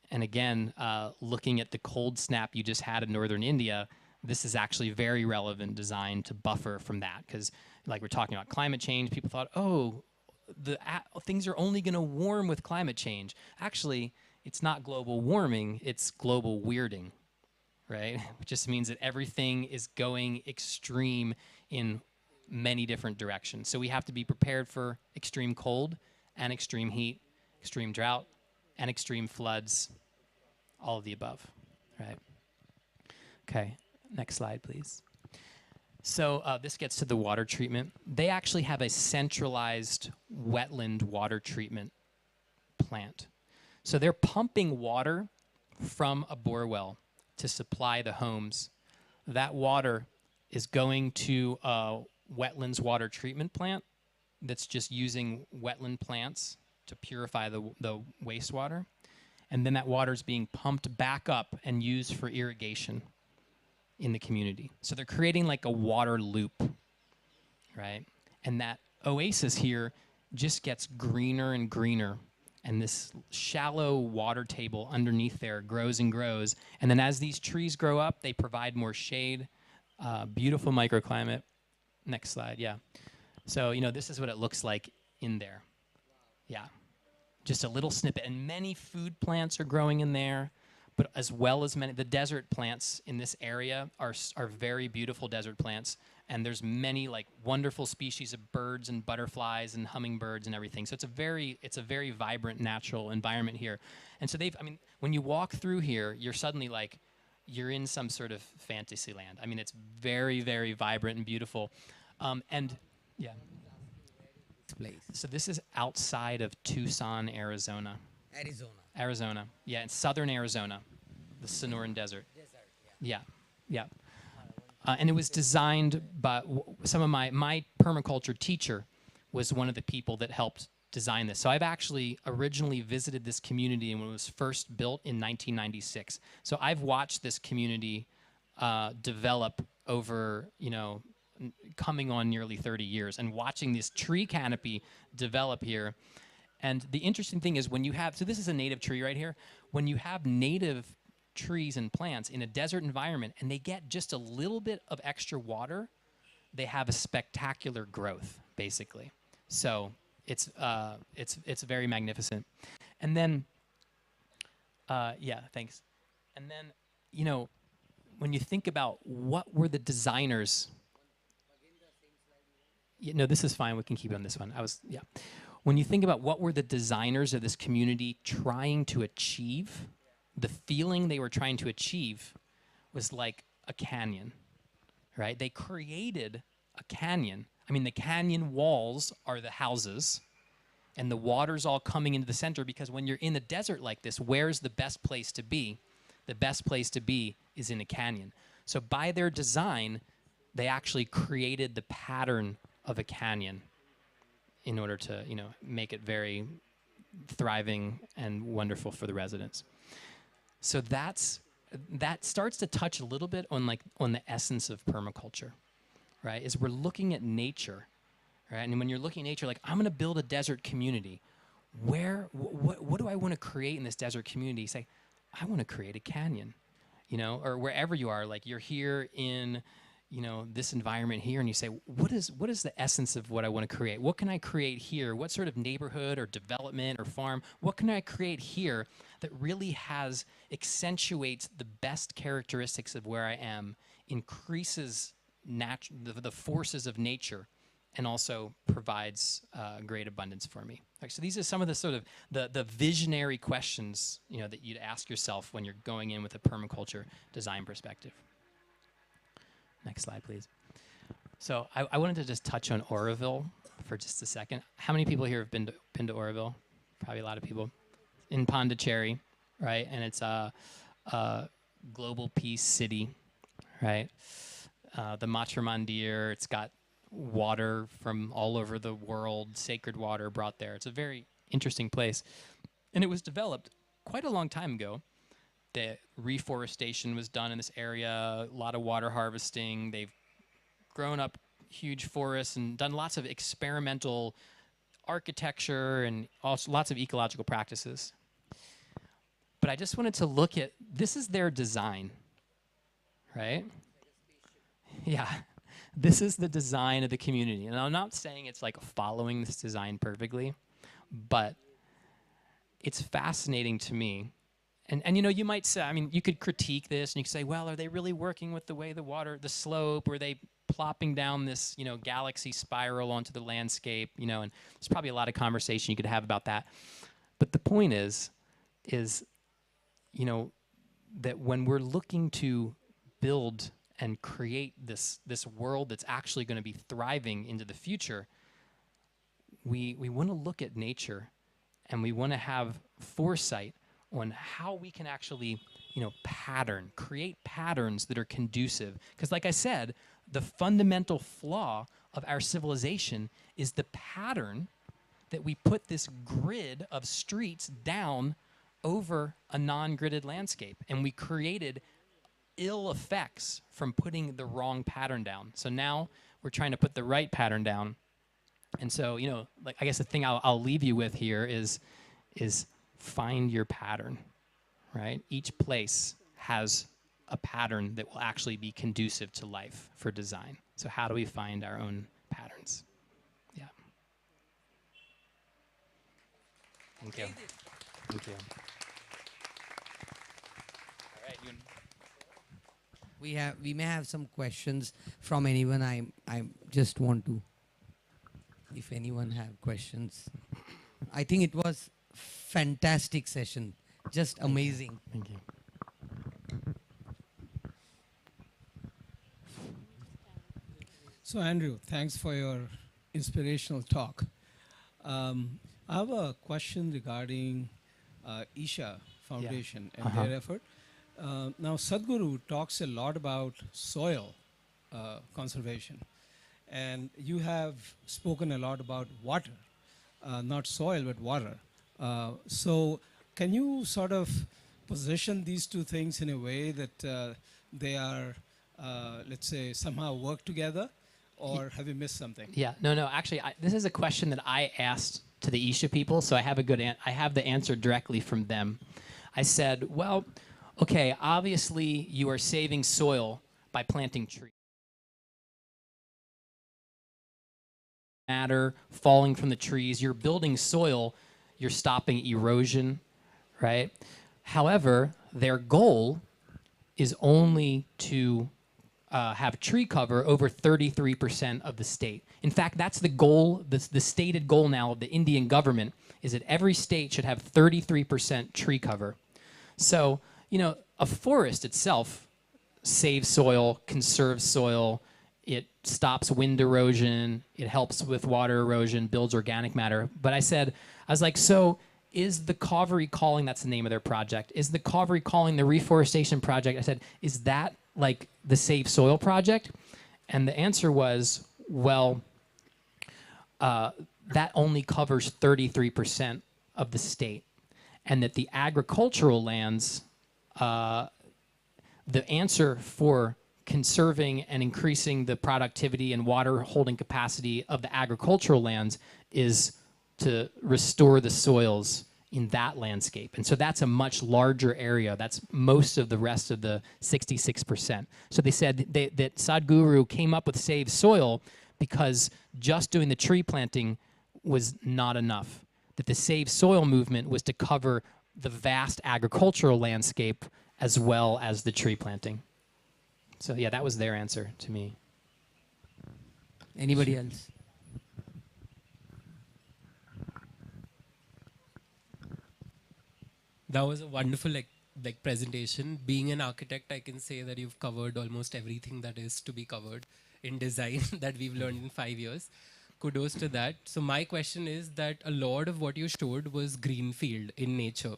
And again, looking at the cold snap you just had in northern India, this is actually very relevant design to buffer from that. Because like we're talking about climate change, people thought, oh, things are only going to warm with climate change. Actually, it's not global warming, it's global weirding, right? Which just means that everything is going extreme in many different directions. So we have to be prepared for extreme cold and extreme heat, extreme drought, and extreme floods, all of the above, right? Okay, next slide, please. So this gets to the water treatment. They actually have a centralized wetland water treatment plant. So they're pumping water from a bore well to supply the homes. That water is going to a wetlands water treatment plant that's just using wetland plants to purify the wastewater. And then that water is being pumped back up and used for irrigation in the community. So they're creating like a water loop, right? And that oasis here just gets greener and greener. And this shallow water table underneath there grows and grows. And then as these trees grow up, they provide more shade, beautiful microclimate. Next slide, yeah. So, this is what it looks like in there. Yeah. Just a little snippet. And many food plants are growing in there, but as well as the desert plants in this area are very beautiful desert plants. And there's many like wonderful species of birds and butterflies and hummingbirds and everything. So it's a very vibrant natural environment here. And so when you walk through here, you're suddenly like, you're in some sort of fantasy land. I mean, it's very, very vibrant and beautiful. And yeah. Place. So this is outside of Tucson, Arizona. Arizona. Yeah, in southern Arizona, the Sonoran Desert. Yeah, yeah. And it was designed by some of my permaculture teacher was one of the people that helped design this. So I've actually originally visited this community when it was first built in 1996. So I've watched this community develop over, coming on nearly 30 years and watching this tree canopy develop here. And the interesting thing is when you have, so this is a native tree right here, when you have native trees and plants in a desert environment and they get just a little bit of extra water, they have a spectacular growth, basically. So it's very magnificent. And then, yeah, thanks. And then, when you think about what were the designers, no, this is fine. We can keep it on this one. Yeah. When you think about what were the designers of this community trying to achieve, the feeling they were trying to achieve was like a canyon, right? They created a canyon. I mean, the canyon walls are the houses, and the water's all coming into the center because when you're in a desert like this, where's the best place to be? The best place to be is in a canyon. So by their design, they actually created the pattern of a canyon in order to, make it very thriving and wonderful for the residents. So that starts to touch a little bit on the essence of permaculture, right? Is we're looking at nature, right? And when you're looking at nature, like I'm going to build a desert community. What do I want to create in this desert community? Say, I want to create a canyon, or wherever you are, like you're here in, this environment here, and you say, what is the essence of what I want to create? What can I create here? What sort of neighborhood or development or farm? What can I create here that really accentuates the best characteristics of where I am, increases the forces of nature, and also provides great abundance for me. Right, so these are some of the sort of the visionary questions that you'd ask yourself when you're going in with a permaculture design perspective. Next slide, please. So I wanted to just touch on Oroville for just a second. How many people here have been to Oroville? Probably a lot of people. In Pondicherry, right? And it's a global peace city, right? The Matra Mandir, it's got water from all over the world, sacred water brought there. It's a very interesting place. And it was developed quite a long time ago. The reforestation was done in this area, a lot of water harvesting. They've grown up huge forests and done lots of experimental architecture and also lots of ecological practices. But I just wanted to look at, this is their design, right? Yeah, this is the design of the community. And I'm not saying it's like following this design perfectly, but it's fascinating to me. And you might say, you could critique this and you could say, well, are they really working with the way the slope, or are they plopping down this, galaxy spiral onto the landscape, and there's probably a lot of conversation you could have about that. But the point is, that when we're looking to build and create this world that's actually going to be thriving into the future, we want to look at nature and we want to have foresight on how we can actually, create patterns that are conducive. Because like I said, the fundamental flaw of our civilization is the pattern that we put this grid of streets down over a non-gridded landscape. And we created ill effects from putting the wrong pattern down. So now we're trying to put the right pattern down. And so, I guess the thing I'll leave you with here is find your pattern, right? Each place has a pattern that will actually be conducive to life for design. So how do we find our own patterns? Yeah. Thank you. Thank you. All right, We may have some questions from anyone. I just want to, if anyone have questions. I think it was fantastic session, just amazing. Thank you. So Andrew, thanks for your inspirational talk. I have a question regarding Isha Foundation and their effort. Now Sadhguru talks a lot about soil conservation. And you have spoken a lot about water, not soil, but water. So can you sort of position these two things in a way that they are, let's say, somehow work together? Or have you missed something? Yeah, no. Actually, this is a question that I asked to the Isha people, so I have I have the answer directly from them. I said, well, okay, obviously you are saving soil by planting trees. Matter falling from the trees, you're building soil, you're stopping erosion, right? However, their goal is only to have tree cover over 33% of the state. In fact, that's the goal, the stated goal now of the Indian government is that every state should have 33% tree cover. So, you know, a forest itself saves soil, conserves soil, it stops wind erosion, it helps with water erosion, builds organic matter. But I was like, so is the Kaveri Calling, that's the name of their project, is the Kaveri Calling the reforestation project? I said, is that like the Save Soil project? And the answer was, well, that only covers 33% of the state. And that the agricultural lands, the answer for conserving and increasing the productivity and water holding capacity of the agricultural lands is to restore the soils in that landscape. And so that's a much larger area. That's most of the rest of the 66%. So they said that Sadhguru came up with Save Soil because just doing the tree planting was not enough. That the Save Soil movement was to cover the vast agricultural landscape as well as the tree planting. So yeah, that was their answer to me. Anybody else? That was a wonderful like presentation. Being an architect, I can say that you've covered almost everything that is to be covered in design that we've learned in 5 years. Kudos to that. So my question is that a lot of what you showed was greenfield in nature,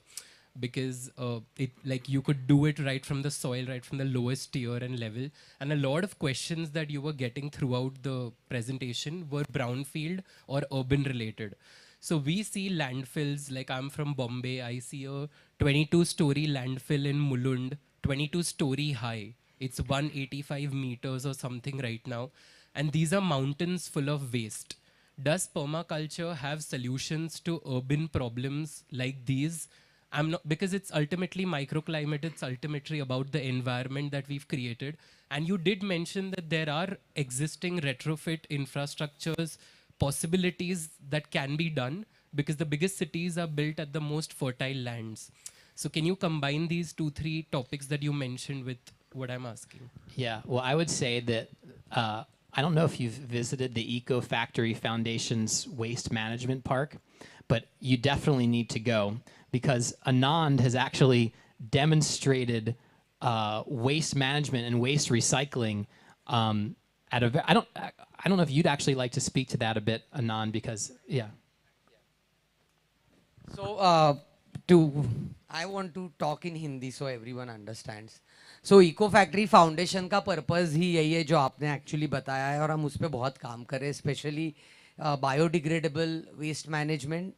because it like you could do it right from the soil, right from the lowest tier and level. And a lot of questions that you were getting throughout the presentation were brownfield or urban related. So we see landfills, like I'm from Bombay, I see a 22-story landfill in Mulund, 22-story high. It's 185 meters or something right now. And these are mountains full of waste. Does permaculture have solutions to urban problems like these? I'm not, because it's ultimately microclimate, it's ultimately about the environment that we've created. And you did mention that there are existing retrofit infrastructures, possibilities that can be done, because the biggest cities are built at the most fertile lands. So can you combine these 2-3 topics that you mentioned with what I'm asking? Yeah, well, I would say that I don't know if you've visited the Eco Factory Foundation's waste management park, but you definitely need to go, because Anand has actually demonstrated waste management and waste recycling at a. I don't know if you'd actually like to speak to that a bit, Anand, because yeah. So I want to talk in Hindi so everyone understands. So eco factory foundation का purpose ही यही है जो आपने actually बताया है, और हम उस पर बहुत काम कर रहे हैं, specially biodegradable waste management.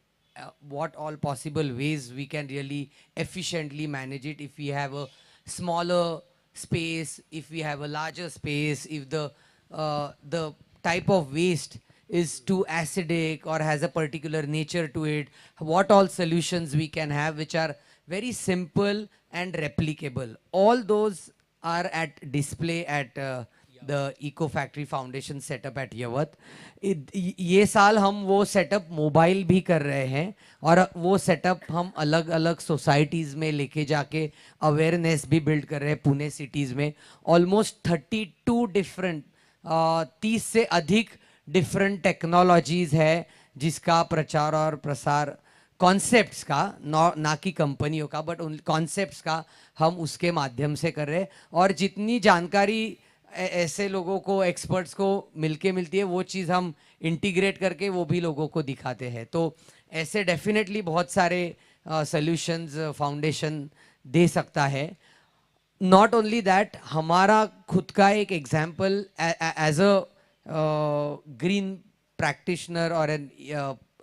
What all possible ways we can really efficiently manage it if we have a smaller space, if we have a larger space, if the type of waste is too acidic or has a particular nature to it, what all solutions we can have which are very simple and replicable. All those are at display at the Eco Factory Foundation setup at Yavat. ये साल हम वो setup mobile भी कर रहे हैं, और वो सेटअप हम अलग अलग सोसाइटीज़ में लेके जाके अवेयरनेस भी बिल्ड कर रहे हैं पुणे सिटीज़ में. ऑलमोस्ट 32 डिफरेंट 30 से अधिक डिफरेंट टेक्नोलॉजीज़ है जिसका प्रचार और प्रसार कॉन्सेप्ट्स का, ना कि कंपनियों का, बट उन कॉन्सेप्ट्स का हम उसके माध्यम से कर रहे हैं. और जितनी जानकारी ऐसे लोगों को, एक्सपर्ट्स को मिलके मिलती है, वो चीज़ हम इंटीग्रेट करके वो भी लोगों को दिखाते हैं. तो ऐसे डेफिनेटली बहुत सारे सॉल्यूशंस फाउंडेशन दे सकता है. नॉट ओनली दैट, हमारा खुद का एक example as a green practitioner और an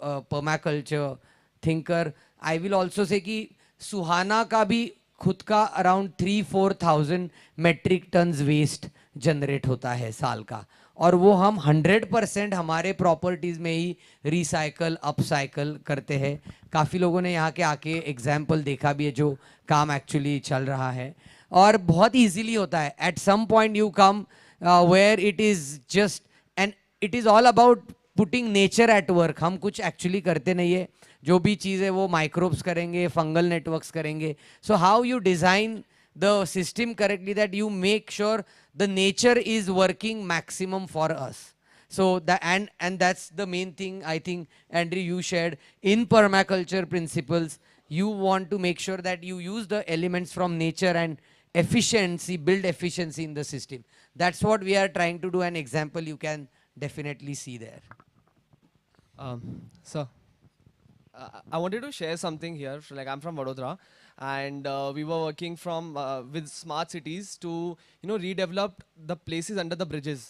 permaculture thinker, I will also say कि सुहाना का भी खुद का around 3-4 thousand metric tons waste generate होता है साल का, और वो हम 100% हमारे प्रॉपर्टीज में ही रिसाइकल अपसाइकल करते हैं. काफ़ी लोगों ने यहाँ के आके एग्जाम्पल देखा भी है जो काम एक्चुअली चल रहा है, और बहुत इजीली होता है. At some point you come where it is just, and it is all about putting nature at work. हम कुछ एक्चुअली करते नहीं है, जो भी चीज़ है वो माइक्रोब्स करेंगे, फंगल नेटवर्क्स करेंगे. So how you design the system correctly that you make sure the nature is working maximum for us. So that, and that's the main thing I think, Andrew, you shared in permaculture principles. You want to make sure that you use the elements from nature and efficiency, build efficiency in the system. That's what we are trying to do. An example you can definitely see there. So I wanted to share something here. Like I'm from Vadodara, and we were working from with smart cities to redevelop the places under the bridges.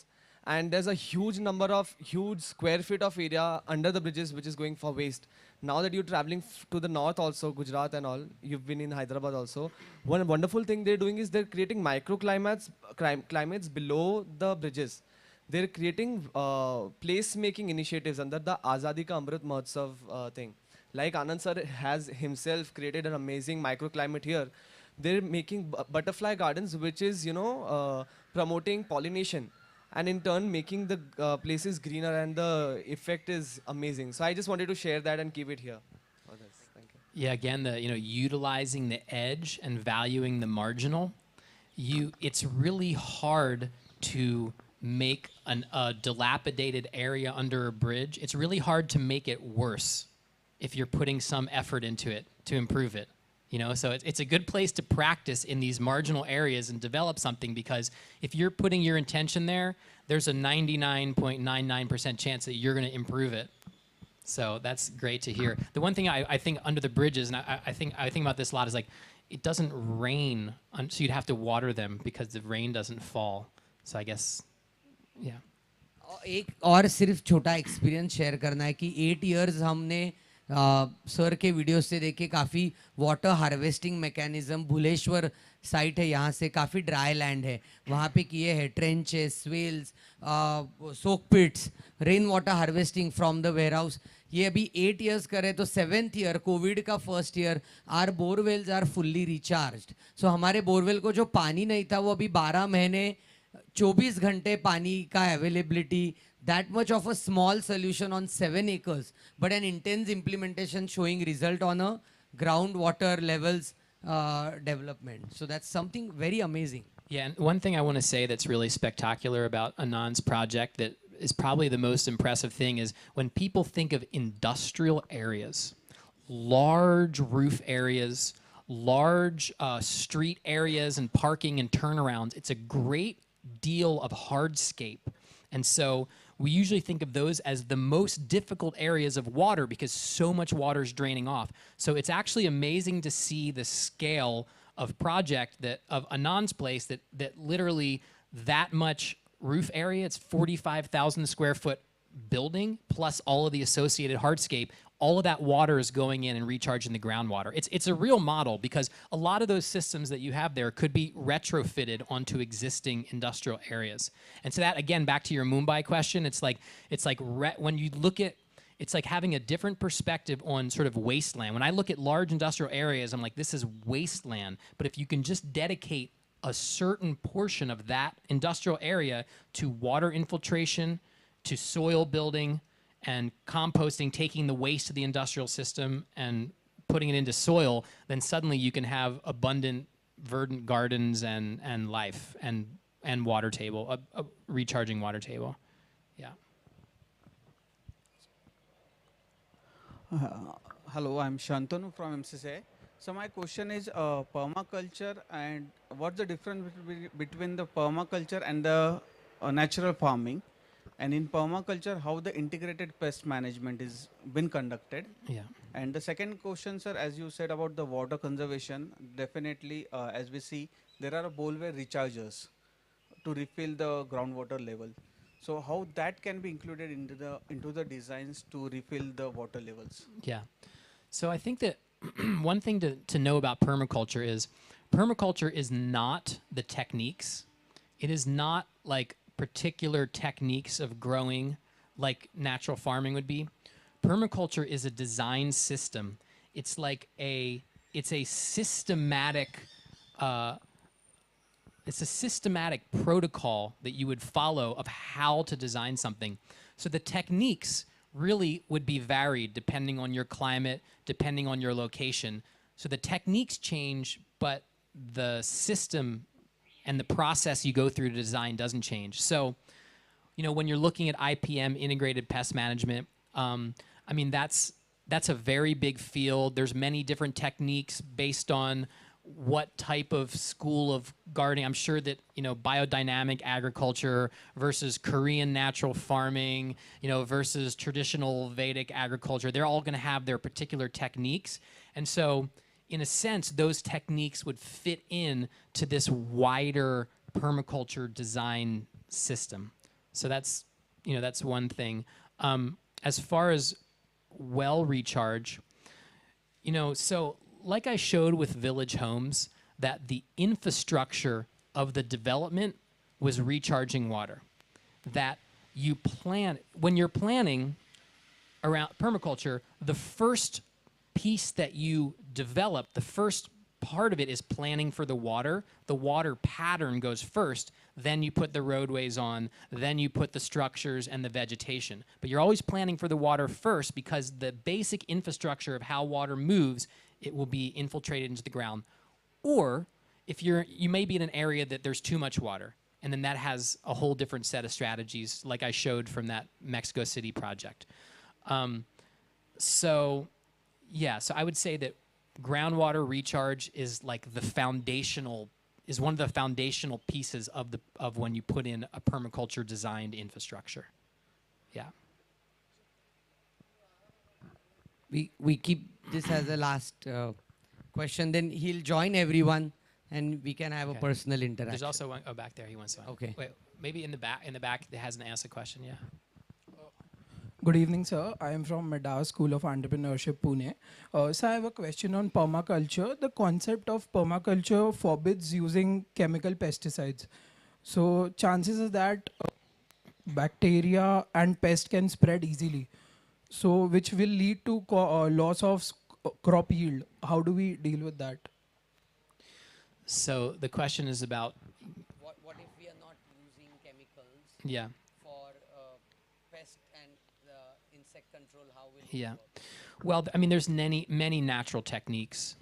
And there's a huge number of huge square feet of area under the bridges which is going for waste. Now that you're traveling to the north also, Gujarat and all, you've been in Hyderabad also. One wonderful thing they're doing is they're creating microclimates, climates below the bridges. They're creating place-making initiatives under the Azadi Ka Amrit Mahotsav thing. Like Anand sir has himself created an amazing microclimate here. They're making butterfly gardens, which is promoting pollination, and in turn making the places greener, and the effect is amazing. So I just wanted to share that and keep it here. Oh, thank you. Yeah, again, the utilizing the edge and valuing the marginal. It's really hard to make a dilapidated area under a bridge. It's really hard to make it worse if you're putting some effort into it to improve it. So it's a good place to practice in these marginal areas and develop something, because if you're putting your intention there, there's a 99.99% chance that you're going to improve it. So that's great to hear. The one thing I think under the bridges, and I think about this a lot, is like it doesn't rain, so you'd have to water them because the rain doesn't fall. So I guess, yeah. एक और सिर्फ छोटा experience share करना है कि 8 years हमने sir के video से देखे काफ़ी water harvesting mechanism. Bhuleshwar site है, यहाँ से काफ़ी ड्राई लैंड है, वहाँ पे किए हैं trenches, swales, soak pits, rain water harvesting from the warehouse. ये अभी 8 इयर्स करे तो 7th ईयर, कोविड का first year, are borewells are fully recharged. So हमारे बोरवेल को जो पानी नहीं था वो अभी 12 महीने 24 घंटे पानी का availability. That much of a small solution on 7 acres, but an intense implementation showing result on a groundwater levels development. So that's something very amazing. Yeah, and one thing I want to say that's really spectacular about Anand's project that is probably the most impressive thing is when people think of industrial areas, large roof areas, large street areas and parking and turnarounds, it's a great deal of hardscape. And so we usually think of those as the most difficult areas of water because so much water is draining off. So it's actually amazing to see the scale of project of Anand's place that literally that much roof area, it's 45,000 square foot building plus all of the associated hardscape. All of that water is going in and recharging the groundwater. It's a real model because a lot of those systems that you have there could be retrofitted onto existing industrial areas. And so that, again, back to your Mumbai question, it's like when you look at, it's like having a different perspective on sort of wasteland. When I look at large industrial areas, I'm like, this is wasteland. But if you can just dedicate a certain portion of that industrial area to water infiltration, to soil building, and composting, taking the waste of the industrial system and putting it into soil, then suddenly you can have abundant, verdant gardens and life and water table, a recharging water table. Yeah. Hello, I'm Shantanu from MCCI. So my question is permaculture, and what's the difference between the permaculture and the natural farming? And in permaculture, how the integrated pest management is been conducted. Yeah. And the second question, sir, as you said about the water conservation, definitely, as we see, there are boleware rechargers to refill the groundwater level. So how that can be included into the designs to refill the water levels? Yeah. So I think that one thing to know about permaculture is not the techniques. It is not like particular techniques of growing like natural farming would be. Permaculture is a design system. It's like it's a systematic it's a systematic protocol that you would follow of how to design something. So the techniques really would be varied depending on your climate, depending on your location. So the techniques change, but the system and the process you go through to design doesn't change. So, you know, when you're looking at IPM, integrated pest management, I mean, that's a very big field. There's many different techniques based on what type of school of gardening. I'm sure that, you know, biodynamic agriculture versus Korean natural farming, you know, versus traditional Vedic agriculture, they're all going to have their particular techniques. And so, in a sense, those techniques would fit in to this wider permaculture design system. So that's, you know, that's one thing. As far as well recharge, you know, so like I showed with Village Homes, that the infrastructure of the development was recharging water. That you plan, when you're planning around permaculture, the first piece that you develop, the first part of it is planning for the water. The water pattern goes first, then you put the roadways on, then you put the structures and the vegetation. But you're always planning for the water first because the basic infrastructure of how water moves, it will be infiltrated into the ground. Or if you may be in an area that there's too much water, and then that has a whole different set of strategies like I showed from that Mexico City project. So I would say that groundwater recharge is like the foundational, is one of the foundational pieces of when you put in a permaculture designed infrastructure. Yeah. We keep this as a last question. Then he'll join everyone, and we can have a Okay. personal interaction. There's also one, oh, back there, he wants to. Okay. Wait, maybe in the back, that hasn't asked a question, yeah. Good evening, sir. I am from Medas School of Entrepreneurship, Pune. So I have a question on permaculture. The concept of permaculture forbids using chemical pesticides. So chances is that bacteria and pest can spread easily. So which will lead to loss of crop yield. How do we deal with that? So the question is about, What if we are not using chemicals yeah. for pest and insect control? How will Yeah. Well, I mean, there's many natural techniques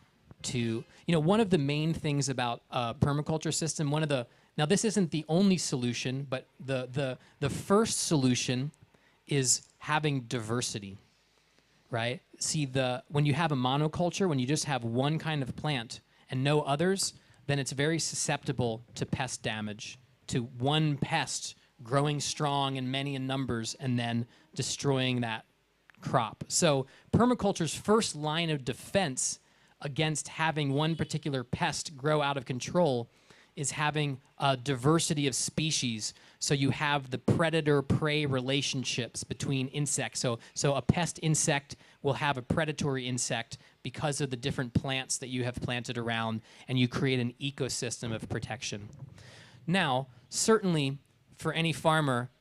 to, you know, one of the main things about permaculture system, now this isn't the only solution, but the first solution is having diversity, right? See, when you have a monoculture, when you just have one kind of plant and no others, then it's very susceptible to pest damage, to one pest growing strong and many in numbers and then destroying that crop. So permaculture's first line of defense against having one particular pest grow out of control is having a diversity of species. So you have the predator-prey relationships between insects. So a pest insect will have a predatory insect because of the different plants that you have planted around, and you create an ecosystem of protection. Now, certainly for any farmer,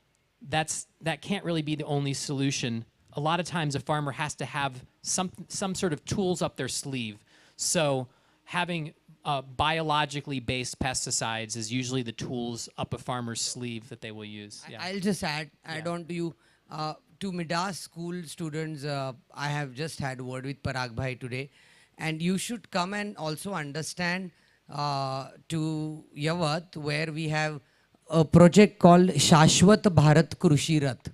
that can't really be the only solution. A lot of times a farmer has to have some sort of tools up their sleeve. So having biologically based pesticides is usually the tools up a farmer's sleeve that they will use. Yeah. I'll just add on to you. To Midas school students, I have just had a word with Parag Bhai today. And you should come and also understand to Yavat, where we have a project called Shashwat Bharat Krushi Rath.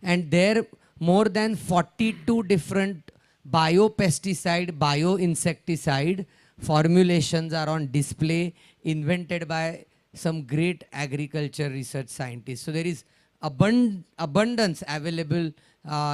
And there more than 42 different biopesticide, bioinsecticide formulations are on display, invented by some great agriculture research scientists. So there is abundance available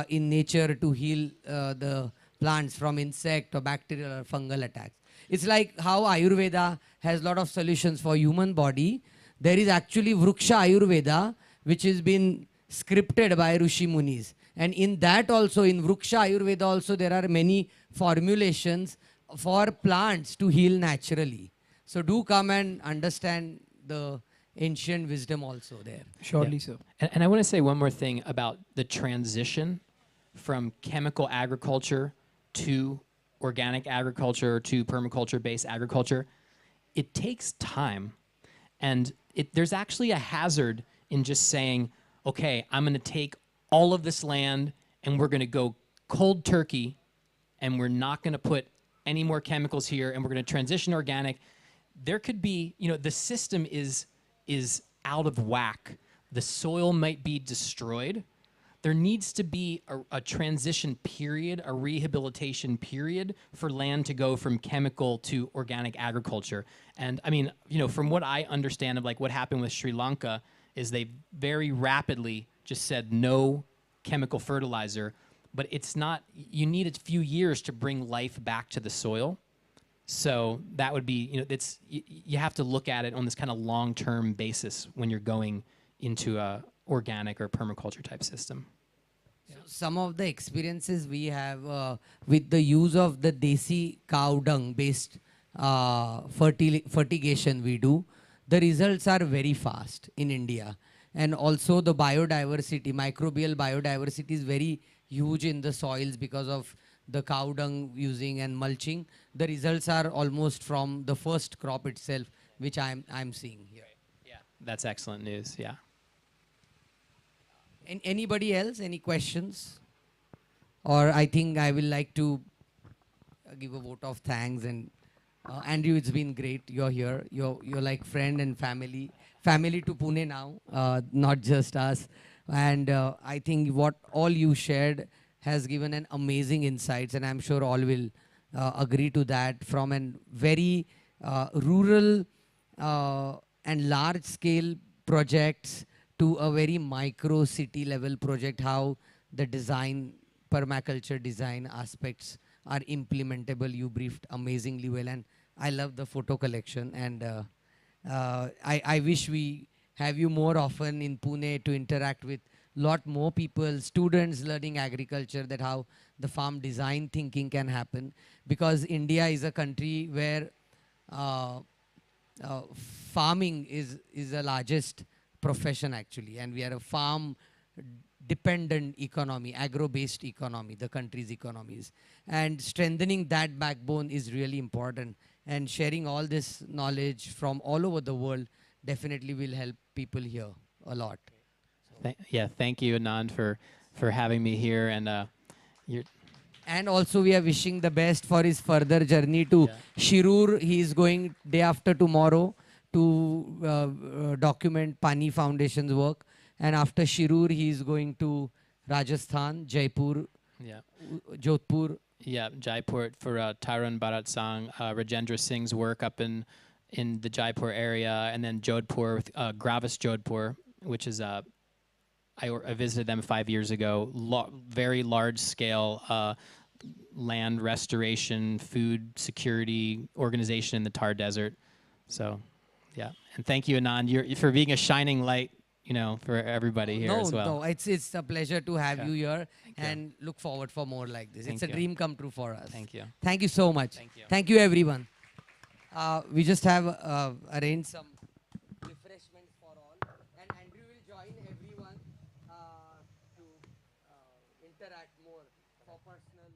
in nature to heal the plants from insect or bacterial or fungal attacks. It's like how Ayurveda has a lot of solutions for human body. There is actually Vruksha Ayurveda, which has been scripted by Rishi Munis. And in that also, in Vruksha Ayurveda also, there are many formulations for plants to heal naturally. So do come and understand the ancient wisdom also there. Surely, sir. And I want to say one more thing about the transition from chemical agriculture to organic agriculture to permaculture-based agriculture. It takes time. And there's actually a hazard in just saying, okay, I'm going to take all of this land and we're going to go cold turkey and we're not going to put any more chemicals here and we're going to transition organic. There could be, the system is out of whack. The soil might be destroyed. There needs to be a transition period, a rehabilitation period for land to go from chemical to organic agriculture. And I mean, from what I understand of like what happened with Sri Lanka is they very rapidly just said no chemical fertilizer, but it's not, you need a few years to bring life back to the soil. So that would be, you have to look at it on this kind of long-term basis when you're going into a organic or permaculture type system. So some of the experiences we have with the use of the desi cow dung based fertigation we do, the results are very fast in India. And also the biodiversity, microbial biodiversity is very huge in the soils because of the cow dung using and mulching. The results are almost from the first crop itself, which I'm seeing here. Yeah, that's excellent news. Yeah. Anybody else? Any questions? Or I think I will like to give a vote of thanks. And Andrew, it's been great. You're here. You're like friend and family to Pune now, not just us. And I think what all you shared has given an amazing insights, and I'm sure all will agree to that, from a very rural and large scale projects to a very micro city level project, how the design, permaculture design aspects are implementable. You briefed amazingly well, and I love the photo collection. And I wish we have you more often in Pune to interact with lot more people, students learning agriculture, that how the farm design thinking can happen. Because India is a country where farming is the largest profession actually, and we are a farm dependent economy, agro based economy, the country's economies, and strengthening that backbone is really important, and sharing all this knowledge from all over the world definitely will help people here a lot. Thank you, Anand, for having me here. And and also we are wishing the best for his further journey to Shirur. He is going day after tomorrow to document Pani Foundation's work. And after Shirur, he is going to Rajasthan, Jaipur, Jodhpur. Yeah, Jaipur for Tarun Bharat Sang, Rajendra Singh's work up in the Jaipur area, and then Jodhpur with Gravis Jodhpur, which is I visited them 5 years ago. Very large scale land restoration, food security organization in the Thar Desert. So, yeah, and thank you, Anand, for being a shining light, for everybody here as well. No, it's a pleasure to have you here, and look forward for more like this. It's a dream come true for us. Thank you. Thank you so much. Thank you. Thank you, everyone. We just have arranged some refreshments for all, and Andrew will join everyone to interact more for personal.